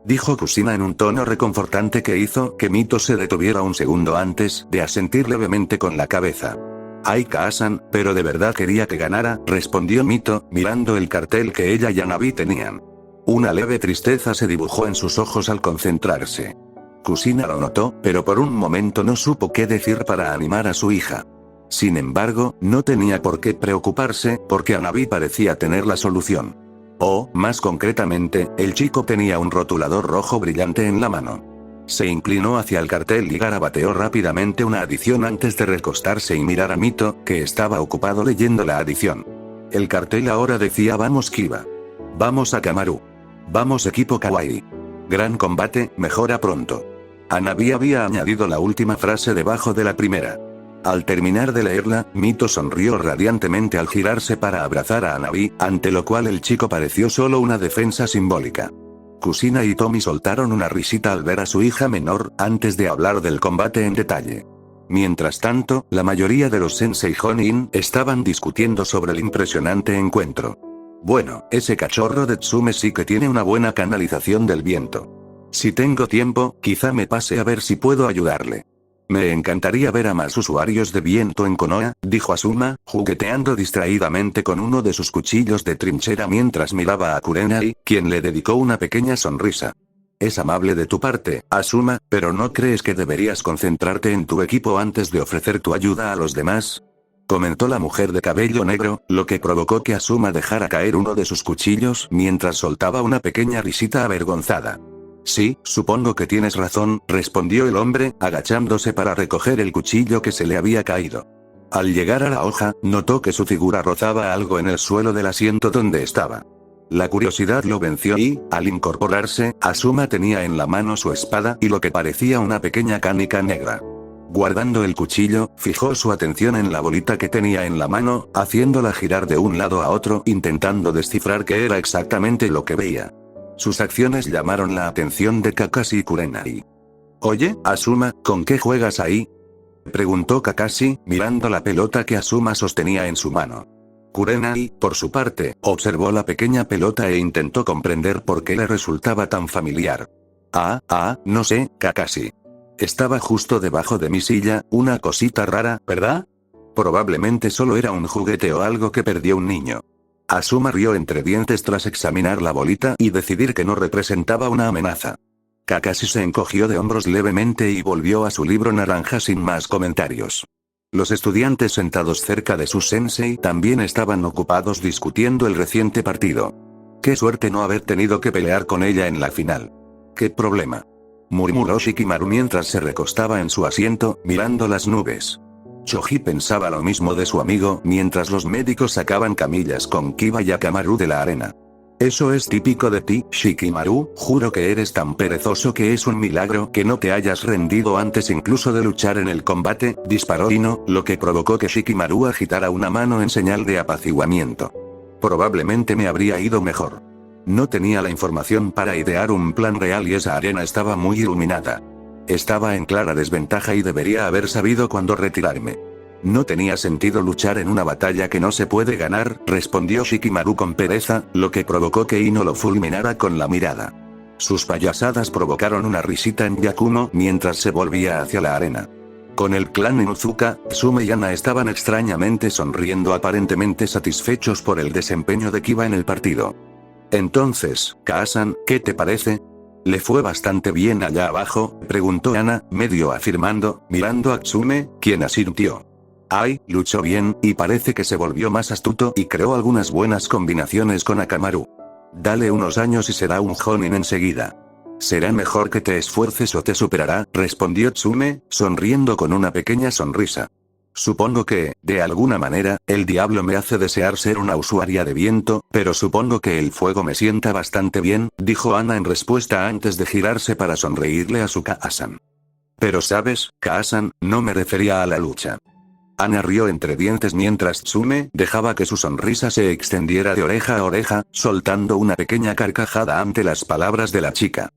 Dijo Kusina en un tono reconfortante que hizo que Mito se detuviera un segundo antes de asentir levemente con la cabeza. Ay Kaa-san, pero de verdad quería que ganara, respondió Mito, mirando el cartel que ella y Hanabi tenían. Una leve tristeza se dibujó en sus ojos al concentrarse. Kusina lo notó, pero por un momento no supo qué decir para animar a su hija. Sin embargo, no tenía por qué preocuparse, porque Hanabi parecía tener la solución. O, más concretamente, el chico tenía un rotulador rojo brillante en la mano. Se inclinó hacia el cartel y garabateó rápidamente una adición antes de recostarse y mirar a Mito, que estaba ocupado leyendo la adición. El cartel ahora decía Vamos Kiba. Vamos Akamaru. Vamos equipo Kawaii. Gran combate, mejora pronto. Hanabi había añadido la última frase debajo de la primera. Al terminar de leerla, Mito sonrió radiantemente al girarse para abrazar a Hanabi, ante lo cual el chico pareció solo una defensa simbólica. Kusina y Tomi soltaron una risita al ver a su hija menor, antes de hablar del combate en detalle. Mientras tanto, la mayoría de los Sensei Jonin estaban discutiendo sobre el impresionante encuentro. Bueno, ese cachorro de Tsume sí que tiene una buena canalización del viento. Si tengo tiempo, quizá me pase a ver si puedo ayudarle. Me encantaría ver a más usuarios de viento en Konoha, dijo Asuma, jugueteando distraídamente con uno de sus cuchillos de trinchera mientras miraba a Kurenai, quien le dedicó una pequeña sonrisa. Es amable de tu parte, Asuma, pero ¿no crees que deberías concentrarte en tu equipo antes de ofrecer tu ayuda a los demás? Comentó la mujer de cabello negro, lo que provocó que Asuma dejara caer uno de sus cuchillos mientras soltaba una pequeña risita avergonzada. Sí, supongo que tienes razón, respondió el hombre, agachándose para recoger el cuchillo que se le había caído. Al llegar a la hoja, notó que su figura rozaba algo en el suelo del asiento donde estaba. La curiosidad lo venció y, al incorporarse, Asuma tenía en la mano su espada y lo que parecía una pequeña canica negra. Guardando el cuchillo, fijó su atención en la bolita que tenía en la mano, haciéndola girar de un lado a otro, intentando descifrar qué era exactamente lo que veía. Sus acciones llamaron la atención de Kakashi y Kurenai. «Oye, Asuma, ¿con qué juegas ahí?», preguntó Kakashi, mirando la pelota que Asuma sostenía en su mano. Kurenai, por su parte, observó la pequeña pelota e intentó comprender por qué le resultaba tan familiar. No sé, Kakashi. Estaba justo debajo de mi silla, una cosita rara, ¿verdad? Probablemente solo era un juguete o algo que perdió un niño. Asuma rió entre dientes tras examinar la bolita y decidir que no representaba una amenaza. Kakashi se encogió de hombros levemente y volvió a su libro naranja sin más comentarios. Los estudiantes sentados cerca de su sensei también estaban ocupados discutiendo el reciente partido. Qué suerte no haber tenido que pelear con ella en la final. ¿Qué problema?, murmuró Shikimaru mientras se recostaba en su asiento, mirando las nubes. Choji pensaba lo mismo de su amigo mientras los médicos sacaban camillas con Kiba y Akamaru de la arena. Eso es típico de ti, Shikimaru, juro que eres tan perezoso que es un milagro que no te hayas rendido antes incluso de luchar en el combate, disparó Ino, lo que provocó que Shikimaru agitara una mano en señal de apaciguamiento. Probablemente me habría ido mejor. No tenía la información para idear un plan real y esa arena estaba muy iluminada. Estaba en clara desventaja y debería haber sabido cuándo retirarme. No tenía sentido luchar en una batalla que no se puede ganar, respondió Shikimaru con pereza, lo que provocó que Ino lo fulminara con la mirada. Sus payasadas provocaron una risita en Yakumo mientras se volvía hacia la arena. Con el clan Inuzuka, Tsume y Ana estaban extrañamente sonriendo aparentemente satisfechos por el desempeño de Kiba en el partido. Entonces, Kaasan, ¿qué te parece? ¿Le fue bastante bien allá abajo?, preguntó Ana, medio afirmando, mirando a Tsume, quien asintió. Ay, luchó bien, y parece que se volvió más astuto y creó algunas buenas combinaciones con Akamaru. Dale unos años y será un Jonin enseguida. Será mejor que te esfuerces o te superará, respondió Tsume, sonriendo con una pequeña sonrisa. Supongo que, de alguna manera, el diablo me hace desear ser una usuaria de viento, pero supongo que el fuego me sienta bastante bien, dijo Ana en respuesta antes de girarse para sonreírle a su Kaasan. Pero sabes, Kaasan, no me refería a la lucha. Ana rió entre dientes mientras Tsume dejaba que su sonrisa se extendiera de oreja a oreja, soltando una pequeña carcajada ante las palabras de la chica.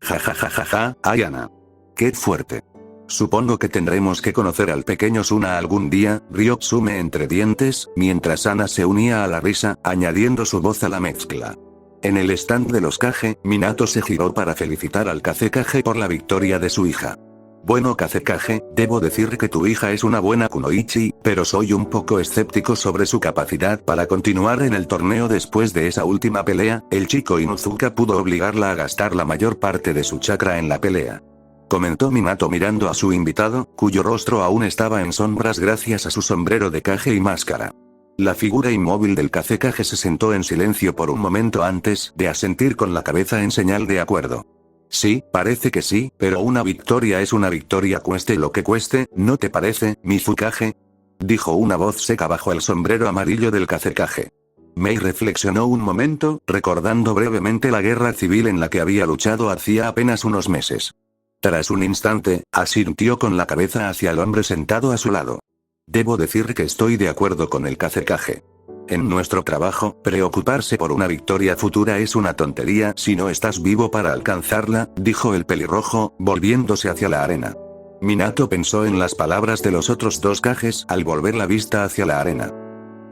Ja ja ja ja ja, ay Ana. Qué fuerte. Supongo que tendremos que conocer al pequeño Suna algún día, rió Tsume entre dientes, mientras Ana se unía a la risa, añadiendo su voz a la mezcla. En el stand de los Kage, Minato se giró para felicitar al Kazekage por la victoria de su hija. Bueno Kazekage, debo decir que tu hija es una buena kunoichi, pero soy un poco escéptico sobre su capacidad para continuar en el torneo después de esa última pelea, el chico Inuzuka pudo obligarla a gastar la mayor parte de su chakra en la pelea. Comentó Minato mirando a su invitado, cuyo rostro aún estaba en sombras gracias a su sombrero de Kage y máscara. La figura inmóvil del Kazekage se sentó en silencio por un momento antes de asentir con la cabeza en señal de acuerdo. Sí, parece que sí, pero una victoria es una victoria cueste lo que cueste, ¿no te parece, Mizukage?, dijo una voz seca bajo el sombrero amarillo del Kazekage. Mei reflexionó un momento, recordando brevemente la guerra civil en la que había luchado hacía apenas unos meses. Tras un instante, asintió con la cabeza hacia el hombre sentado a su lado. Debo decir que estoy de acuerdo con el Kazekage. En nuestro trabajo, preocuparse por una victoria futura es una tontería si no estás vivo para alcanzarla, dijo el pelirrojo, volviéndose hacia la arena. Minato pensó en las palabras de los otros dos Kages al volver la vista hacia la arena.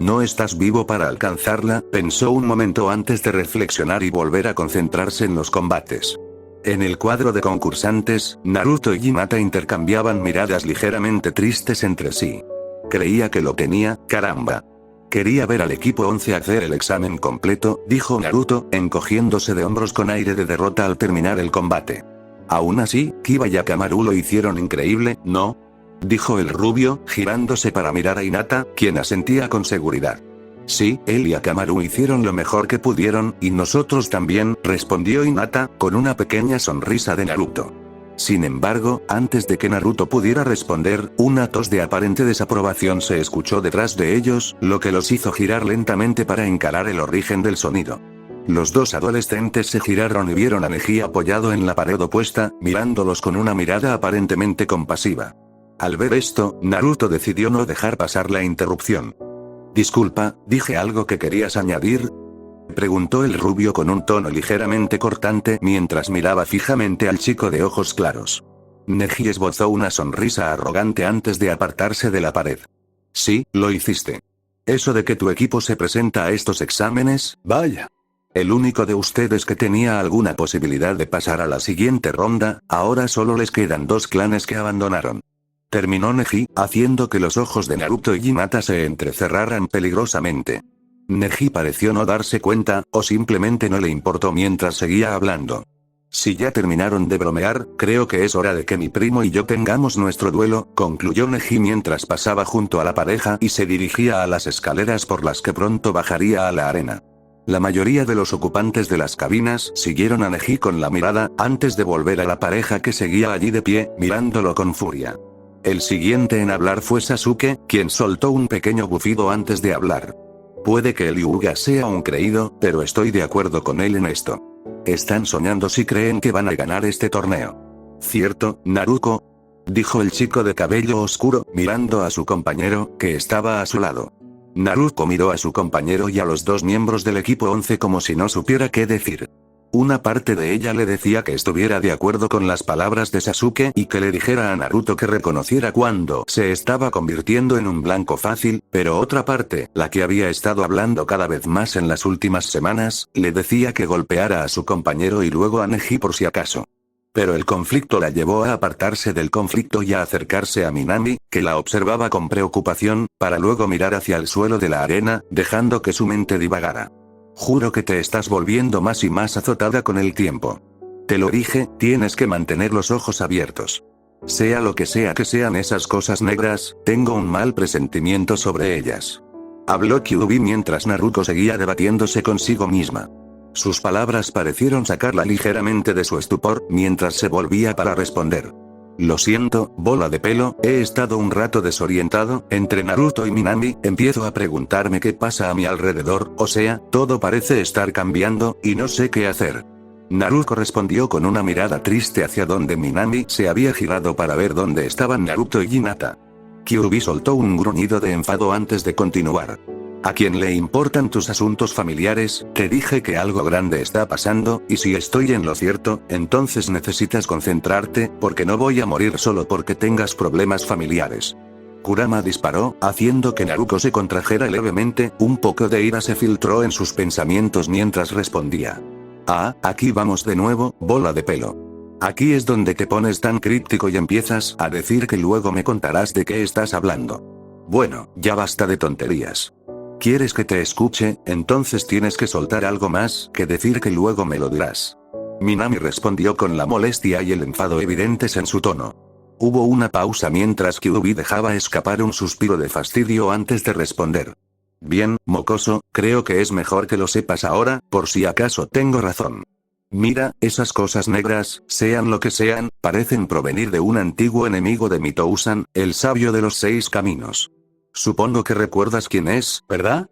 No estás vivo para alcanzarla, pensó un momento antes de reflexionar y volver a concentrarse en los combates. En el cuadro de concursantes, Naruto y Hinata intercambiaban miradas ligeramente tristes entre sí. Creía que lo tenía, caramba. Quería ver al equipo 11 hacer el examen completo, dijo Naruto, encogiéndose de hombros con aire de derrota al terminar el combate. Aún así, Kiba y Akamaru lo hicieron increíble, ¿no? Dijo el rubio, girándose para mirar a Hinata, quien asentía con seguridad. Sí, él y Akamaru hicieron lo mejor que pudieron, y nosotros también, respondió Hinata, con una pequeña sonrisa de Naruto. Sin embargo, antes de que Naruto pudiera responder, una tos de aparente desaprobación se escuchó detrás de ellos, lo que los hizo girar lentamente para encarar el origen del sonido. Los dos adolescentes se giraron y vieron a Neji apoyado en la pared opuesta, mirándolos con una mirada aparentemente compasiva. Al ver esto, Naruto decidió no dejar pasar la interrupción. Disculpa, ¿dije algo que querías añadir? Preguntó el rubio con un tono ligeramente cortante mientras miraba fijamente al chico de ojos claros. Neji esbozó una sonrisa arrogante antes de apartarse de la pared. Sí, lo hiciste. Eso de que tu equipo se presenta a estos exámenes, vaya. El único de ustedes que tenía alguna posibilidad de pasar a la siguiente ronda, ahora solo les quedan 2 clanes que abandonaron. Terminó Neji, haciendo que los ojos de Naruto y Hinata se entrecerraran peligrosamente. Neji pareció no darse cuenta, o simplemente no le importó mientras seguía hablando. Si ya terminaron de bromear, creo que es hora de que mi primo y yo tengamos nuestro duelo, concluyó Neji mientras pasaba junto a la pareja y se dirigía a las escaleras por las que pronto bajaría a la arena. La mayoría de los ocupantes de las cabinas siguieron a Neji con la mirada, antes de volver a la pareja que seguía allí de pie, mirándolo con furia. El siguiente en hablar fue Sasuke, quien soltó un pequeño bufido antes de hablar. Puede que el Hyuga sea un creído, pero estoy de acuerdo con él en esto. Están soñando si creen que van a ganar este torneo. ¿Cierto, Naruto? Dijo el chico de cabello oscuro, mirando a su compañero, que estaba a su lado. Naruto miró a su compañero y a los 2 miembros del equipo 11 como si no supiera qué decir. Una parte de ella le decía que estuviera de acuerdo con las palabras de Sasuke y que le dijera a Naruto que reconociera cuando se estaba convirtiendo en un blanco fácil, pero otra parte, la que había estado hablando cada vez más en las últimas semanas, le decía que golpeara a su compañero y luego a Neji por si acaso. Pero el conflicto la llevó a apartarse del conflicto y a acercarse a Minami, que la observaba con preocupación, para luego mirar hacia el suelo de la arena, dejando que su mente divagara. Juro que te estás volviendo más y más azotada con el tiempo. Te lo dije, tienes que mantener los ojos abiertos. Sea lo que sea que sean esas cosas negras, tengo un mal presentimiento sobre ellas. Habló Kyuubi mientras Naruto seguía debatiéndose consigo misma. Sus palabras parecieron sacarla ligeramente de su estupor, mientras se volvía para responder. Lo siento, bola de pelo, he estado un rato desorientado, entre Naruto y Minami, empiezo a preguntarme qué pasa a mi alrededor, o sea, todo parece estar cambiando, y no sé qué hacer. Naruto respondió con una mirada triste hacia donde Minami se había girado para ver dónde estaban Naruto y Hinata. Kyuubi soltó un gruñido de enfado antes de continuar. ¿A quién le importan tus asuntos familiares? Te dije que algo grande está pasando, y si estoy en lo cierto, entonces necesitas concentrarte, porque no voy a morir solo porque tengas problemas familiares. Kurama disparó, haciendo que Naruto se contrajera levemente, un poco de ira se filtró en sus pensamientos mientras respondía. Ah, aquí vamos de nuevo, bola de pelo. Aquí es donde te pones tan críptico y empiezas a decir que luego me contarás de qué estás hablando. Bueno, ya basta de tonterías. ¿Quieres que te escuche? Entonces tienes que soltar algo más que decir que luego me lo dirás. Minami respondió con la molestia y el enfado evidentes en su tono. Hubo una pausa mientras Kyuubi dejaba escapar un suspiro de fastidio antes de responder. Bien, mocoso, creo que es mejor que lo sepas ahora, por si acaso tengo razón. Mira, esas cosas negras, sean lo que sean, parecen provenir de un antiguo enemigo de Mito-Usan, el sabio de los 6 caminos. Supongo que recuerdas quién es, ¿verdad?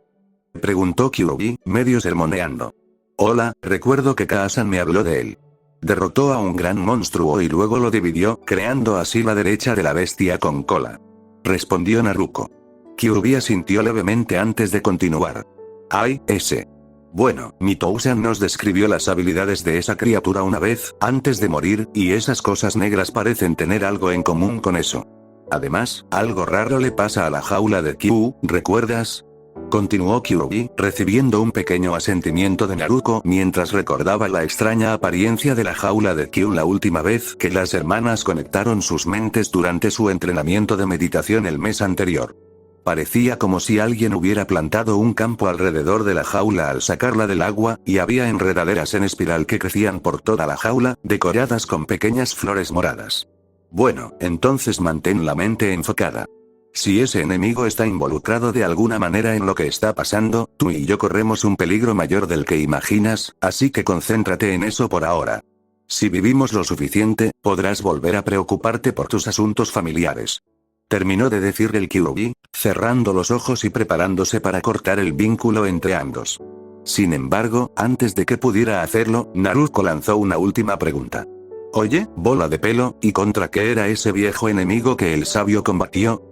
Preguntó Kyuubi, medio sermoneando. Hola, recuerdo que Kaasan me habló de él. Derrotó a un gran monstruo y luego lo dividió, creando así la derecha de la bestia con cola. Respondió Naruto. Kyuubi asintió levemente antes de continuar. Ay, ese. Bueno, Mito-Usan nos describió las habilidades de esa criatura una vez, antes de morir, y esas cosas negras parecen tener algo en común con eso. Además, algo raro le pasa a la jaula de Kyu, ¿recuerdas? Continuó Kyuubi, recibiendo un pequeño asentimiento de Naruto mientras recordaba la extraña apariencia de la jaula de Kyun la última vez que las hermanas conectaron sus mentes durante su entrenamiento de meditación el mes anterior. Parecía como si alguien hubiera plantado un campo alrededor de la jaula al sacarla del agua, y había enredaderas en espiral que crecían por toda la jaula, decoradas con pequeñas flores moradas. Bueno, entonces mantén la mente enfocada. Si ese enemigo está involucrado de alguna manera en lo que está pasando, tú y yo corremos un peligro mayor del que imaginas, así que concéntrate en eso por ahora. Si vivimos lo suficiente, podrás volver a preocuparte por tus asuntos familiares. Terminó de decir el Kyuubi, cerrando los ojos y preparándose para cortar el vínculo entre ambos. Sin embargo, antes de que pudiera hacerlo, Naruto lanzó una última pregunta. Oye, bola de pelo, ¿y contra qué era ese viejo enemigo que el sabio combatió?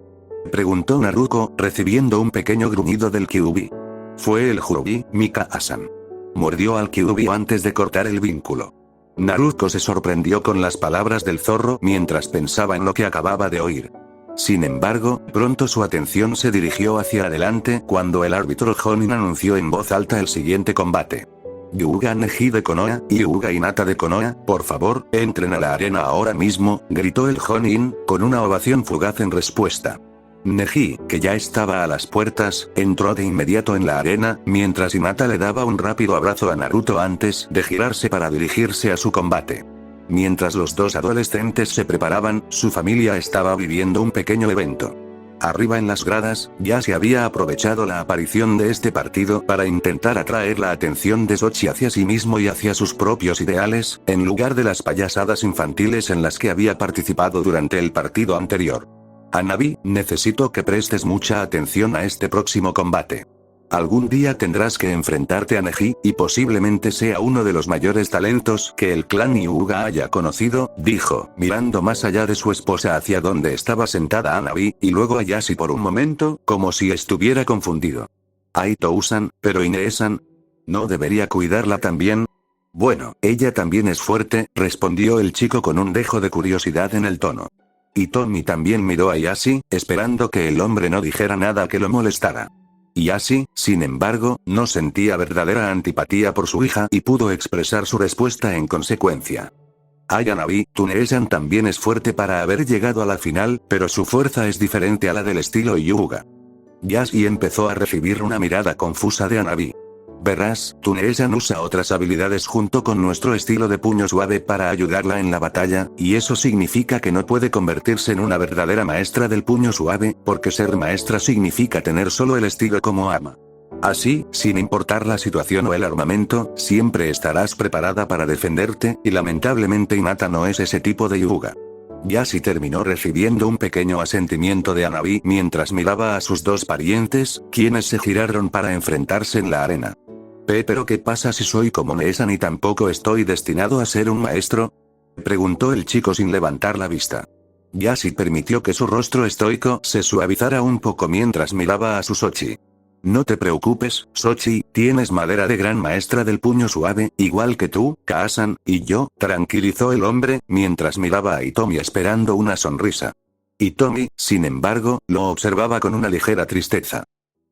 Preguntó Naruto, recibiendo un pequeño gruñido del Kyuubi. Fue el Hyobi, Mika-san. Mordió al Kyuubi antes de cortar el vínculo. Naruto se sorprendió con las palabras del zorro mientras pensaba en lo que acababa de oír. Sin embargo, pronto su atención se dirigió hacia adelante cuando el árbitro Jonin anunció en voz alta el siguiente combate. Hyuga Neji de Konoha y Hyuga Hinata de Konoha, por favor, entren a la arena ahora mismo, gritó el Jonin, con una ovación fugaz en respuesta. Neji, que ya estaba a las puertas, entró de inmediato en la arena, mientras Hinata le daba un rápido abrazo a Naruto antes de girarse para dirigirse a su combate. Mientras los dos adolescentes se preparaban, su familia estaba viviendo un pequeño evento. Arriba en las gradas, ya se había aprovechado la aparición de este partido para intentar atraer la atención de Sochi hacia sí mismo y hacia sus propios ideales, en lugar de las payasadas infantiles en las que había participado durante el partido anterior. Hanabi, necesito que prestes mucha atención a este próximo combate. Algún día tendrás que enfrentarte a Neji, y posiblemente sea uno de los mayores talentos que el clan Hyuga haya conocido, dijo, mirando más allá de su esposa hacia donde estaba sentada Hanabi, y luego a Yashi por un momento, como si estuviera confundido. Aito-san, pero Ine-san, ¿no debería cuidarla también? Bueno, ella también es fuerte, respondió el chico con un dejo de curiosidad en el tono. Y Tommy también miró a Yashi, esperando que el hombre no dijera nada que lo molestara. Yashi, sin embargo, no sentía verdadera antipatía por su hija y pudo expresar su respuesta en consecuencia. Ay Hanabi, Tune-san también es fuerte para haber llegado a la final, pero su fuerza es diferente a la del estilo Hyuga. Yashi empezó a recibir una mirada confusa de Hanabi. Verás, Tune-san usa otras habilidades junto con nuestro estilo de puño suave para ayudarla en la batalla, y eso significa que no puede convertirse en una verdadera maestra del puño suave, porque ser maestra significa tener solo el estilo como ama. Así, sin importar la situación o el armamento, siempre estarás preparada para defenderte, y lamentablemente Hinata no es ese tipo de Hyuga. Yashi terminó recibiendo un pequeño asentimiento de Hanabi mientras miraba a sus dos parientes, quienes se giraron para enfrentarse en la arena. ¿Pero qué pasa si soy como Neesan y tampoco estoy destinado a ser un maestro? Preguntó el chico sin levantar la vista. Yashi permitió que su rostro estoico se suavizara un poco mientras miraba a su Sochi. No te preocupes, Sochi, tienes madera de gran maestra del puño suave, igual que tú, Kaa-san, y yo, tranquilizó el hombre, mientras miraba a Hitomi esperando una sonrisa. Hitomi, sin embargo, lo observaba con una ligera tristeza.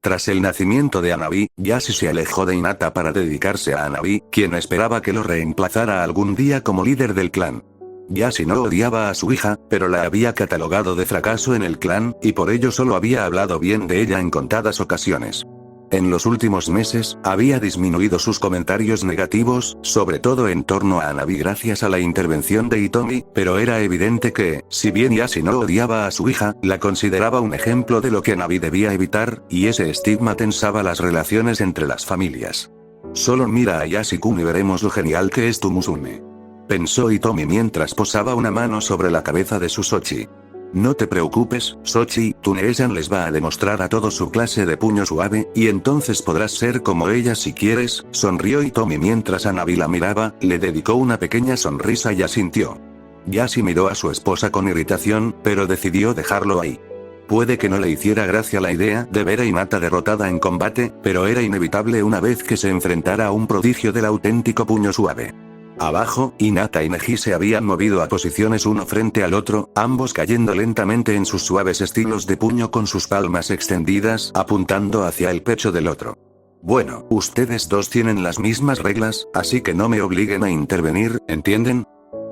Tras el nacimiento de Hanabi, Yashi se alejó de Hinata para dedicarse a Hanabi, quien esperaba que lo reemplazara algún día como líder del clan. Yashi no odiaba a su hija, pero la había catalogado de fracaso en el clan, y por ello solo había hablado bien de ella en contadas ocasiones. En los últimos meses, había disminuido sus comentarios negativos, sobre todo en torno a Hanabi gracias a la intervención de Hitomi, pero era evidente que, si bien Yashi no odiaba a su hija, la consideraba un ejemplo de lo que Hanabi debía evitar, y ese estigma tensaba las relaciones entre las familias. Solo mira a Yashi-kun y veremos lo genial que es tu Musume. Pensó Hitomi mientras posaba una mano sobre la cabeza de su Sochi. No te preocupes, Sochi, Tune-san les va a demostrar a todos su clase de puño suave, y entonces podrás ser como ella si quieres, sonrió Hitomi mientras Hanabi la miraba, le dedicó una pequeña sonrisa y asintió. Yashi miró a su esposa con irritación, pero decidió dejarlo ahí. Puede que no le hiciera gracia la idea de ver a Hinata derrotada en combate, pero era inevitable una vez que se enfrentara a un prodigio del auténtico puño suave. Abajo, Hinata y Neji se habían movido a posiciones uno frente al otro, ambos cayendo lentamente en sus suaves estilos de puño con sus palmas extendidas, apuntando hacia el pecho del otro. Bueno, ustedes dos tienen las mismas reglas, así que no me obliguen a intervenir, ¿entienden?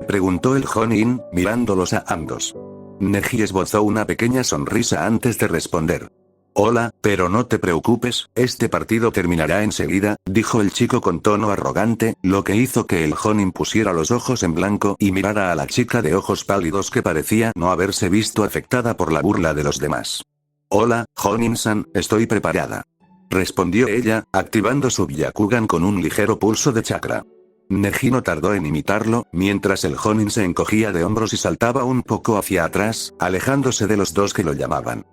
Preguntó el Jonin, mirándolos a ambos. Neji esbozó una pequeña sonrisa antes de responder. Hola, pero no te preocupes, este partido terminará enseguida, dijo el chico con tono arrogante, lo que hizo que el Jonin pusiera los ojos en blanco y mirara a la chica de ojos pálidos que parecía no haberse visto afectada por la burla de los demás. Hola, Jonin-san, estoy preparada. Respondió ella, activando su Byakugan con un ligero pulso de chakra. Neji no tardó en imitarlo, mientras el Jonin se encogía de hombros y saltaba un poco hacia atrás, alejándose de los dos que lo llamaban.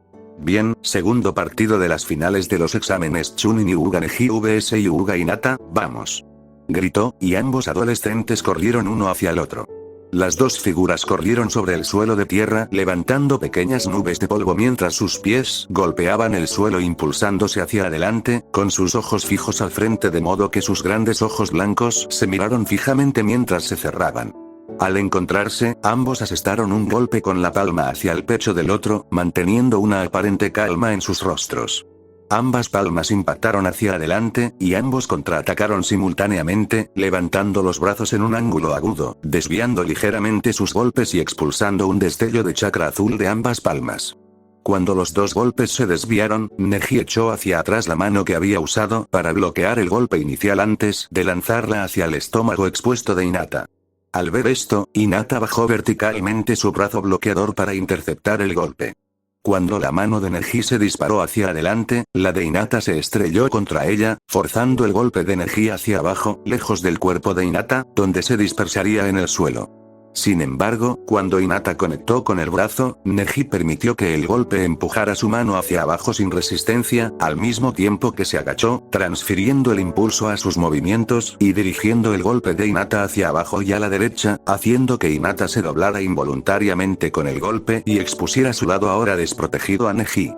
Bien, segundo partido de las finales de los exámenes Chunin Hyuga Neji vs Hyuga Hinata, vamos. Gritó, y ambos adolescentes corrieron uno hacia el otro. Las dos figuras corrieron sobre el suelo de tierra levantando pequeñas nubes de polvo mientras sus pies golpeaban el suelo impulsándose hacia adelante, con sus ojos fijos al frente de modo que sus grandes ojos blancos se miraron fijamente mientras se cerraban. Al encontrarse, ambos asestaron un golpe con la palma hacia el pecho del otro, manteniendo una aparente calma en sus rostros. Ambas palmas impactaron hacia adelante, y ambos contraatacaron simultáneamente, levantando los brazos en un ángulo agudo, desviando ligeramente sus golpes y expulsando un destello de chakra azul de ambas palmas. Cuando los dos golpes se desviaron, Neji echó hacia atrás la mano que había usado para bloquear el golpe inicial antes de lanzarla hacia el estómago expuesto de Hinata. Al ver esto, Hinata bajó verticalmente su brazo bloqueador para interceptar el golpe. Cuando la mano de Neji se disparó hacia adelante, la de Hinata se estrelló contra ella, forzando el golpe de Neji hacia abajo, lejos del cuerpo de Hinata, donde se dispersaría en el suelo. Sin embargo, cuando Hinata conectó con el brazo, Neji permitió que el golpe empujara su mano hacia abajo sin resistencia, al mismo tiempo que se agachó, transfiriendo el impulso a sus movimientos y dirigiendo el golpe de Hinata hacia abajo y a la derecha, haciendo que Hinata se doblara involuntariamente con el golpe y expusiera su lado ahora desprotegido a Neji.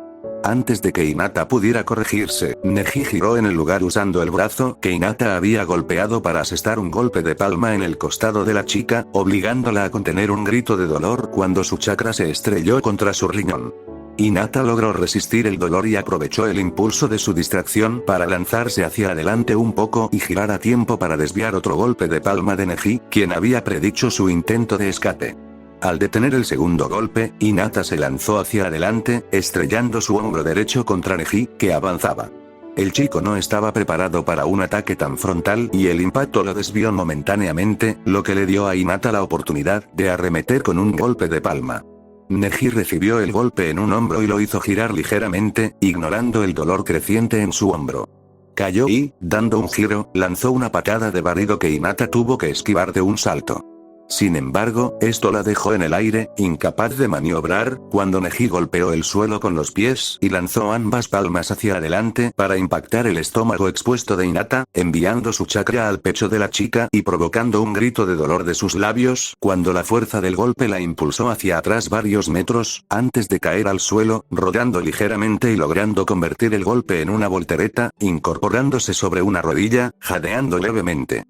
Antes de que Hinata pudiera corregirse, Neji giró en el lugar usando el brazo que Hinata había golpeado para asestar un golpe de palma en el costado de la chica, obligándola a contener un grito de dolor cuando su chakra se estrelló contra su riñón. Hinata logró resistir el dolor y aprovechó el impulso de su distracción para lanzarse hacia adelante un poco y girar a tiempo para desviar otro golpe de palma de Neji, quien había predicho su intento de escape. Al detener el segundo golpe, Hinata se lanzó hacia adelante, estrellando su hombro derecho contra Neji, que avanzaba. El chico no estaba preparado para un ataque tan frontal y el impacto lo desvió momentáneamente, lo que le dio a Hinata la oportunidad de arremeter con un golpe de palma. Neji recibió el golpe en un hombro y lo hizo girar ligeramente, ignorando el dolor creciente en su hombro. Cayó y, dando un giro, lanzó una patada de barrido que Hinata tuvo que esquivar de un salto. Sin embargo, esto la dejó en el aire, incapaz de maniobrar, cuando Neji golpeó el suelo con los pies y lanzó ambas palmas hacia adelante para impactar el estómago expuesto de Hinata, enviando su chakra al pecho de la chica y provocando un grito de dolor de sus labios, cuando la fuerza del golpe la impulsó hacia atrás varios metros, antes de caer al suelo, rodando ligeramente y logrando convertir el golpe en una voltereta, incorporándose sobre una rodilla, jadeando levemente.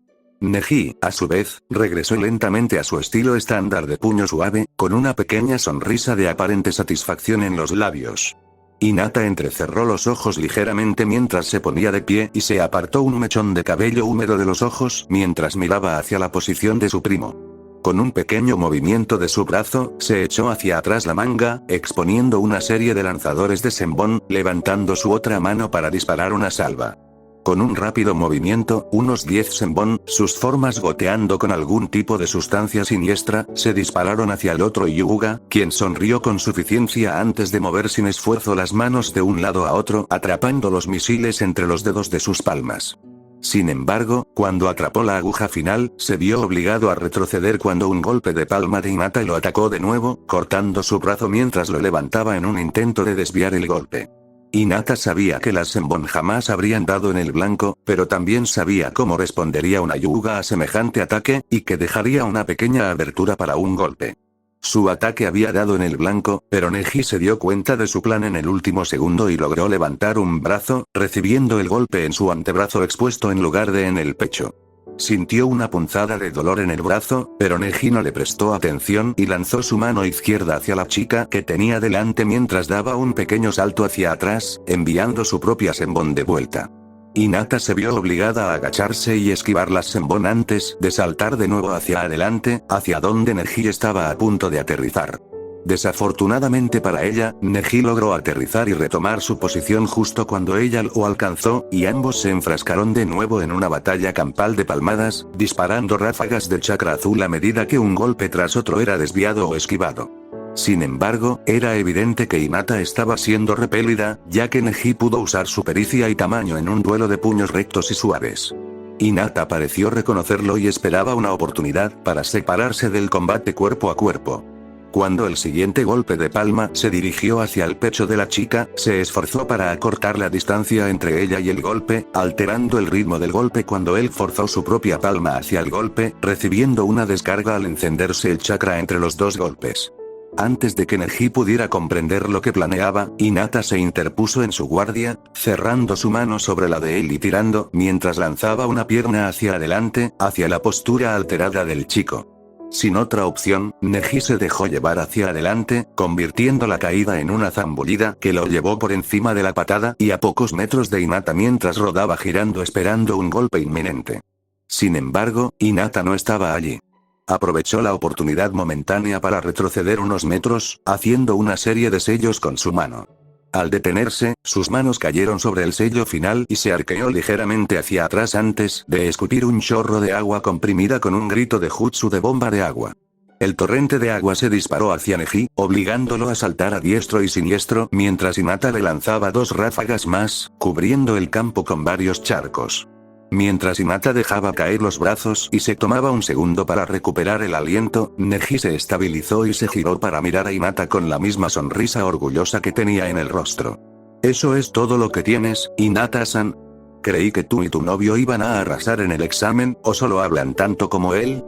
Neji, a su vez, regresó lentamente a su estilo estándar de puño suave, con una pequeña sonrisa de aparente satisfacción en los labios. Hinata entrecerró los ojos ligeramente mientras se ponía de pie y se apartó un mechón de cabello húmedo de los ojos mientras miraba hacia la posición de su primo. Con un pequeño movimiento de su brazo, se echó hacia atrás la manga, exponiendo una serie de lanzadores de senbon, levantando su otra mano para disparar una salva. Con un rápido movimiento, unos 10 senbon, sus formas goteando con algún tipo de sustancia siniestra, se dispararon hacia el otro Hyuga, quien sonrió con suficiencia antes de mover sin esfuerzo las manos de un lado a otro, atrapando los misiles entre los dedos de sus palmas. Sin embargo, cuando atrapó la aguja final, se vio obligado a retroceder cuando un golpe de palma de Hinata lo atacó de nuevo, cortando su brazo mientras lo levantaba en un intento de desviar el golpe. Hinata sabía que las senbon jamás habrían dado en el blanco, pero también sabía cómo respondería una Hyuga a semejante ataque, y que dejaría una pequeña abertura para un golpe. Su ataque había dado en el blanco, pero Neji se dio cuenta de su plan en el último segundo y logró levantar un brazo, recibiendo el golpe en su antebrazo expuesto en lugar de en el pecho. Sintió una punzada de dolor en el brazo, pero Neji no le prestó atención y lanzó su mano izquierda hacia la chica que tenía delante mientras daba un pequeño salto hacia atrás, enviando su propia Senbon de vuelta. Hinata se vio obligada a agacharse y esquivar las Senbon antes de saltar de nuevo hacia adelante, hacia donde Neji estaba a punto de aterrizar. Desafortunadamente para ella, Neji logró aterrizar y retomar su posición justo cuando ella lo alcanzó, y ambos se enfrascaron de nuevo en una batalla campal de palmadas, disparando ráfagas de chakra azul a medida que un golpe tras otro era desviado o esquivado. Sin embargo, era evidente que Hinata estaba siendo repelida, ya que Neji pudo usar su pericia y tamaño en un duelo de puños rectos y suaves. Hinata pareció reconocerlo y esperaba una oportunidad para separarse del combate cuerpo a cuerpo. Cuando el siguiente golpe de palma se dirigió hacia el pecho de la chica, se esforzó para acortar la distancia entre ella y el golpe, alterando el ritmo del golpe cuando él forzó su propia palma hacia el golpe, recibiendo una descarga al encenderse el chakra entre los dos golpes. Antes de que Neji pudiera comprender lo que planeaba, Hinata se interpuso en su guardia, cerrando su mano sobre la de él y tirando mientras lanzaba una pierna hacia adelante, hacia la postura alterada del chico. Sin otra opción, Neji se dejó llevar hacia adelante, convirtiendo la caída en una zambullida que lo llevó por encima de la patada y a pocos metros de Hinata mientras rodaba girando esperando un golpe inminente. Sin embargo, Hinata no estaba allí. Aprovechó la oportunidad momentánea para retroceder unos metros, haciendo una serie de sellos con su mano. Al detenerse, sus manos cayeron sobre el sello final y se arqueó ligeramente hacia atrás antes de escupir un chorro de agua comprimida con un grito de jutsu de bomba de agua. El torrente de agua se disparó hacia Neji, obligándolo a saltar a diestro y siniestro mientras Hinata le lanzaba dos ráfagas más, cubriendo el campo con varios charcos. Mientras Hinata dejaba caer los brazos y se tomaba un segundo para recuperar el aliento, Neji se estabilizó y se giró para mirar a Hinata con la misma sonrisa orgullosa que tenía en el rostro. ¿Eso es todo lo que tienes, Hinata-san? Creí que tú y tu novio iban a arrasar en el examen, ¿o solo hablan tanto como él?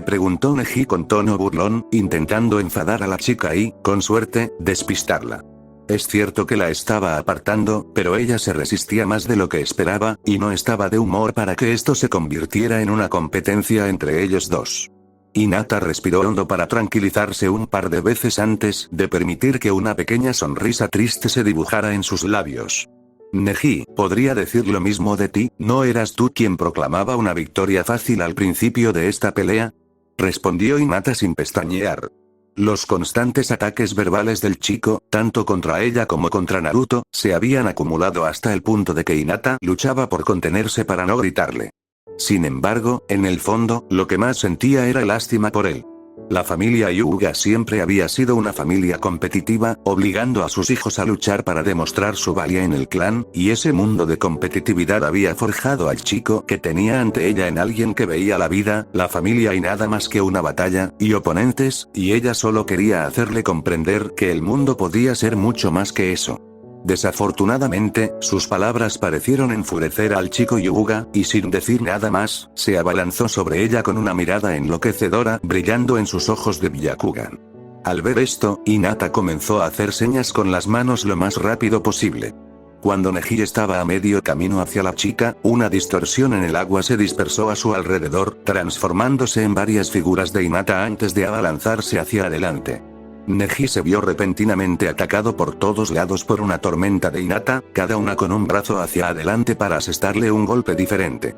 Preguntó Neji con tono burlón, intentando enfadar a la chica y, con suerte, despistarla. Es cierto que la estaba apartando, pero ella se resistía más de lo que esperaba, y no estaba de humor para que esto se convirtiera en una competencia entre ellos dos. Hinata respiró hondo para tranquilizarse un par de veces antes de permitir que una pequeña sonrisa triste se dibujara en sus labios. Neji, podría decir lo mismo de ti, ¿no eras tú quien proclamaba una victoria fácil al principio de esta pelea? Respondió Hinata sin pestañear. Los constantes ataques verbales del chico, tanto contra ella como contra Naruto, se habían acumulado hasta el punto de que Hinata luchaba por contenerse para no gritarle. Sin embargo, en el fondo, lo que más sentía era lástima por él. La familia Hyuga siempre había sido una familia competitiva, obligando a sus hijos a luchar para demostrar su valía en el clan, y ese mundo de competitividad había forjado al chico que tenía ante ella en alguien que veía la vida, la familia y nada más que una batalla, y oponentes, y ella solo quería hacerle comprender que el mundo podía ser mucho más que eso. Desafortunadamente, sus palabras parecieron enfurecer al chico Hyuga, y sin decir nada más, se abalanzó sobre ella con una mirada enloquecedora brillando en sus ojos de Byakugan. Al ver esto, Hinata comenzó a hacer señas con las manos lo más rápido posible. Cuando Neji estaba a medio camino hacia la chica, una distorsión en el agua se dispersó a su alrededor, transformándose en varias figuras de Hinata antes de abalanzarse hacia adelante. Neji se vio repentinamente atacado por todos lados por una tormenta de Hinata, cada una con un brazo hacia adelante para asestarle un golpe diferente.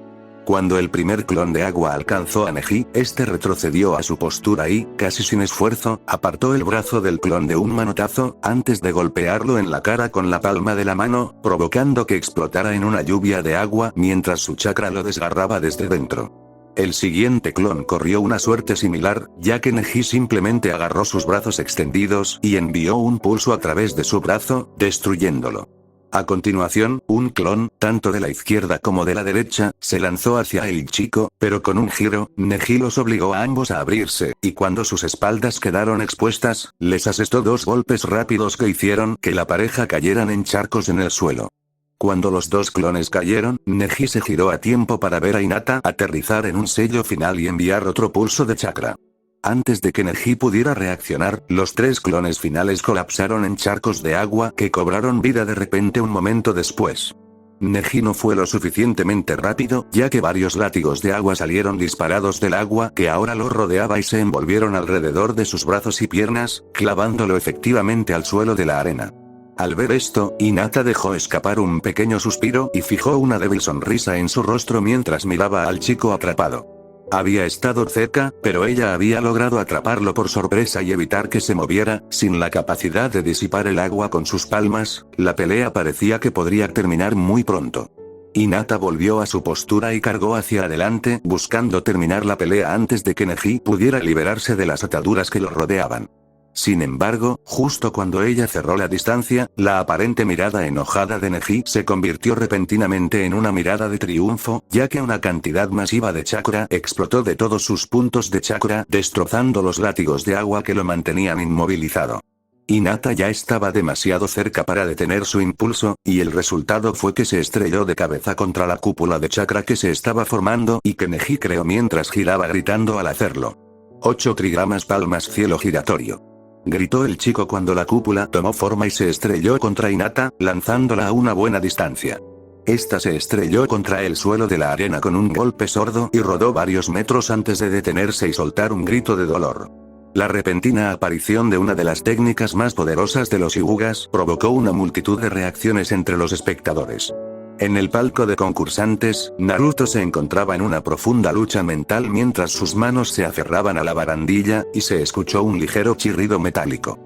Cuando el primer clon de agua alcanzó a Neji, este retrocedió a su postura y, casi sin esfuerzo, apartó el brazo del clon de un manotazo, antes de golpearlo en la cara con la palma de la mano, provocando que explotara en una lluvia de agua mientras su chakra lo desgarraba desde dentro. El siguiente clon corrió una suerte similar, ya que Neji simplemente agarró sus brazos extendidos y envió un pulso a través de su brazo, destruyéndolo. A continuación, un clon, tanto de la izquierda como de la derecha, se lanzó hacia el chico, pero con un giro, Neji los obligó a ambos a abrirse, y cuando sus espaldas quedaron expuestas, les asestó dos golpes rápidos que hicieron que la pareja cayeran en charcos en el suelo. Cuando los dos clones cayeron, Neji se giró a tiempo para ver a Hinata aterrizar en un sello final y enviar otro pulso de chakra. Antes de que Neji pudiera reaccionar, los tres clones finales colapsaron en charcos de agua que cobraron vida de repente un momento después. Neji no fue lo suficientemente rápido, ya que varios látigos de agua salieron disparados del agua que ahora lo rodeaba y se envolvieron alrededor de sus brazos y piernas, clavándolo efectivamente al suelo de la arena. Al ver esto, Hinata dejó escapar un pequeño suspiro y fijó una débil sonrisa en su rostro mientras miraba al chico atrapado. Había estado cerca, pero ella había logrado atraparlo por sorpresa y evitar que se moviera. Sin la capacidad de disipar el agua con sus palmas, la pelea parecía que podría terminar muy pronto. Hinata volvió a su postura y cargó hacia adelante, buscando terminar la pelea antes de que Neji pudiera liberarse de las ataduras que lo rodeaban. Sin embargo, justo cuando ella cerró la distancia, la aparente mirada enojada de Neji se convirtió repentinamente en una mirada de triunfo, ya que una cantidad masiva de chakra explotó de todos sus puntos de chakra, destrozando los látigos de agua que lo mantenían inmovilizado. Hinata ya estaba demasiado cerca para detener su impulso, y el resultado fue que se estrelló de cabeza contra la cúpula de chakra que se estaba formando y que Neji creó mientras giraba gritando al hacerlo. 8 trigramas palmas cielo giratorio. Gritó el chico cuando la cúpula tomó forma y se estrelló contra Hinata, lanzándola a una buena distancia. Esta se estrelló contra el suelo de la arena con un golpe sordo y rodó varios metros antes de detenerse y soltar un grito de dolor. La repentina aparición de una de las técnicas más poderosas de los Hyugas provocó una multitud de reacciones entre los espectadores. En el palco de concursantes, Naruto se encontraba en una profunda lucha mental mientras sus manos se aferraban a la barandilla, y se escuchó un ligero chirrido metálico.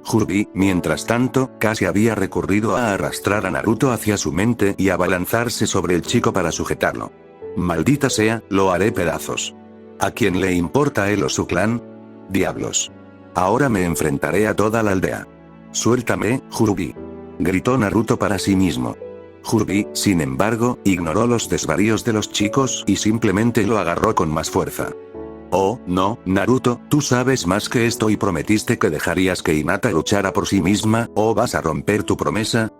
Hurby, mientras tanto, casi había recurrido a arrastrar a Naruto hacia su mente y abalanzarse sobre el chico para sujetarlo. Maldita sea, lo haré pedazos. ¿A quién le importa él o su clan? Diablos. Ahora me enfrentaré a toda la aldea. Suéltame, Hurby. Gritó Naruto para sí mismo. Hurby, sin embargo, ignoró los desvaríos de los chicos y simplemente lo agarró con más fuerza. Oh, no, Naruto, tú sabes más que esto y prometiste que dejarías que Hinata luchara por sí misma, ¿o vas a romper tu promesa?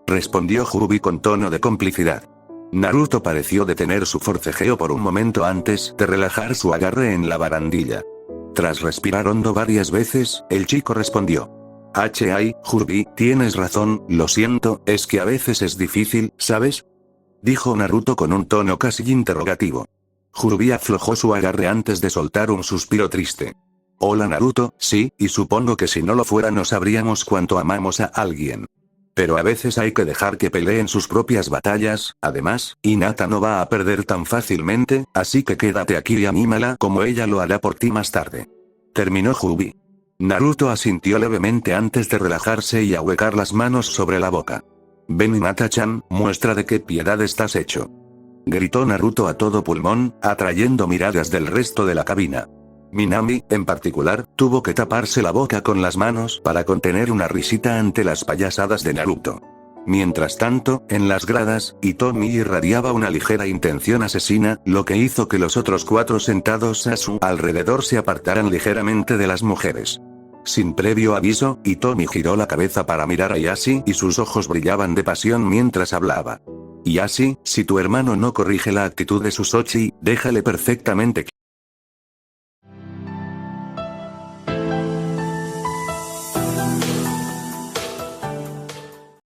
Respondió Hurby con tono de complicidad. Naruto pareció detener su forcejeo por un momento antes de relajar su agarre en la barandilla. Tras respirar hondo varias veces, el chico respondió. Hurby, tienes razón, lo siento, es que a veces es difícil, ¿sabes? Dijo Naruto con un tono casi interrogativo. Hurby aflojó su agarre antes de soltar un suspiro triste. Hola Naruto, sí, y supongo que si no lo fuera no sabríamos cuánto amamos a alguien. Pero a veces hay que dejar que peleen sus propias batallas, además, Hinata no va a perder tan fácilmente, así que quédate aquí y anímala como ella lo hará por ti más tarde. Terminó Hurby. Naruto asintió levemente antes de relajarse y ahuecar las manos sobre la boca. Ven Hinata-chan, muestra de qué piedad estás hecho. Gritó Naruto a todo pulmón, atrayendo miradas del resto de la cabina. Minami, en particular, tuvo que taparse la boca con las manos para contener una risita ante las payasadas de Naruto. Mientras tanto, en las gradas, Hitomi irradiaba una ligera intención asesina, lo que hizo que los otros 4 sentados a su alrededor se apartaran ligeramente de las mujeres. Sin previo aviso, Hitomi giró la cabeza para mirar a Yashi y sus ojos brillaban de pasión mientras hablaba. Yashi, si tu hermano no corrige la actitud de Susochi, déjale perfectamente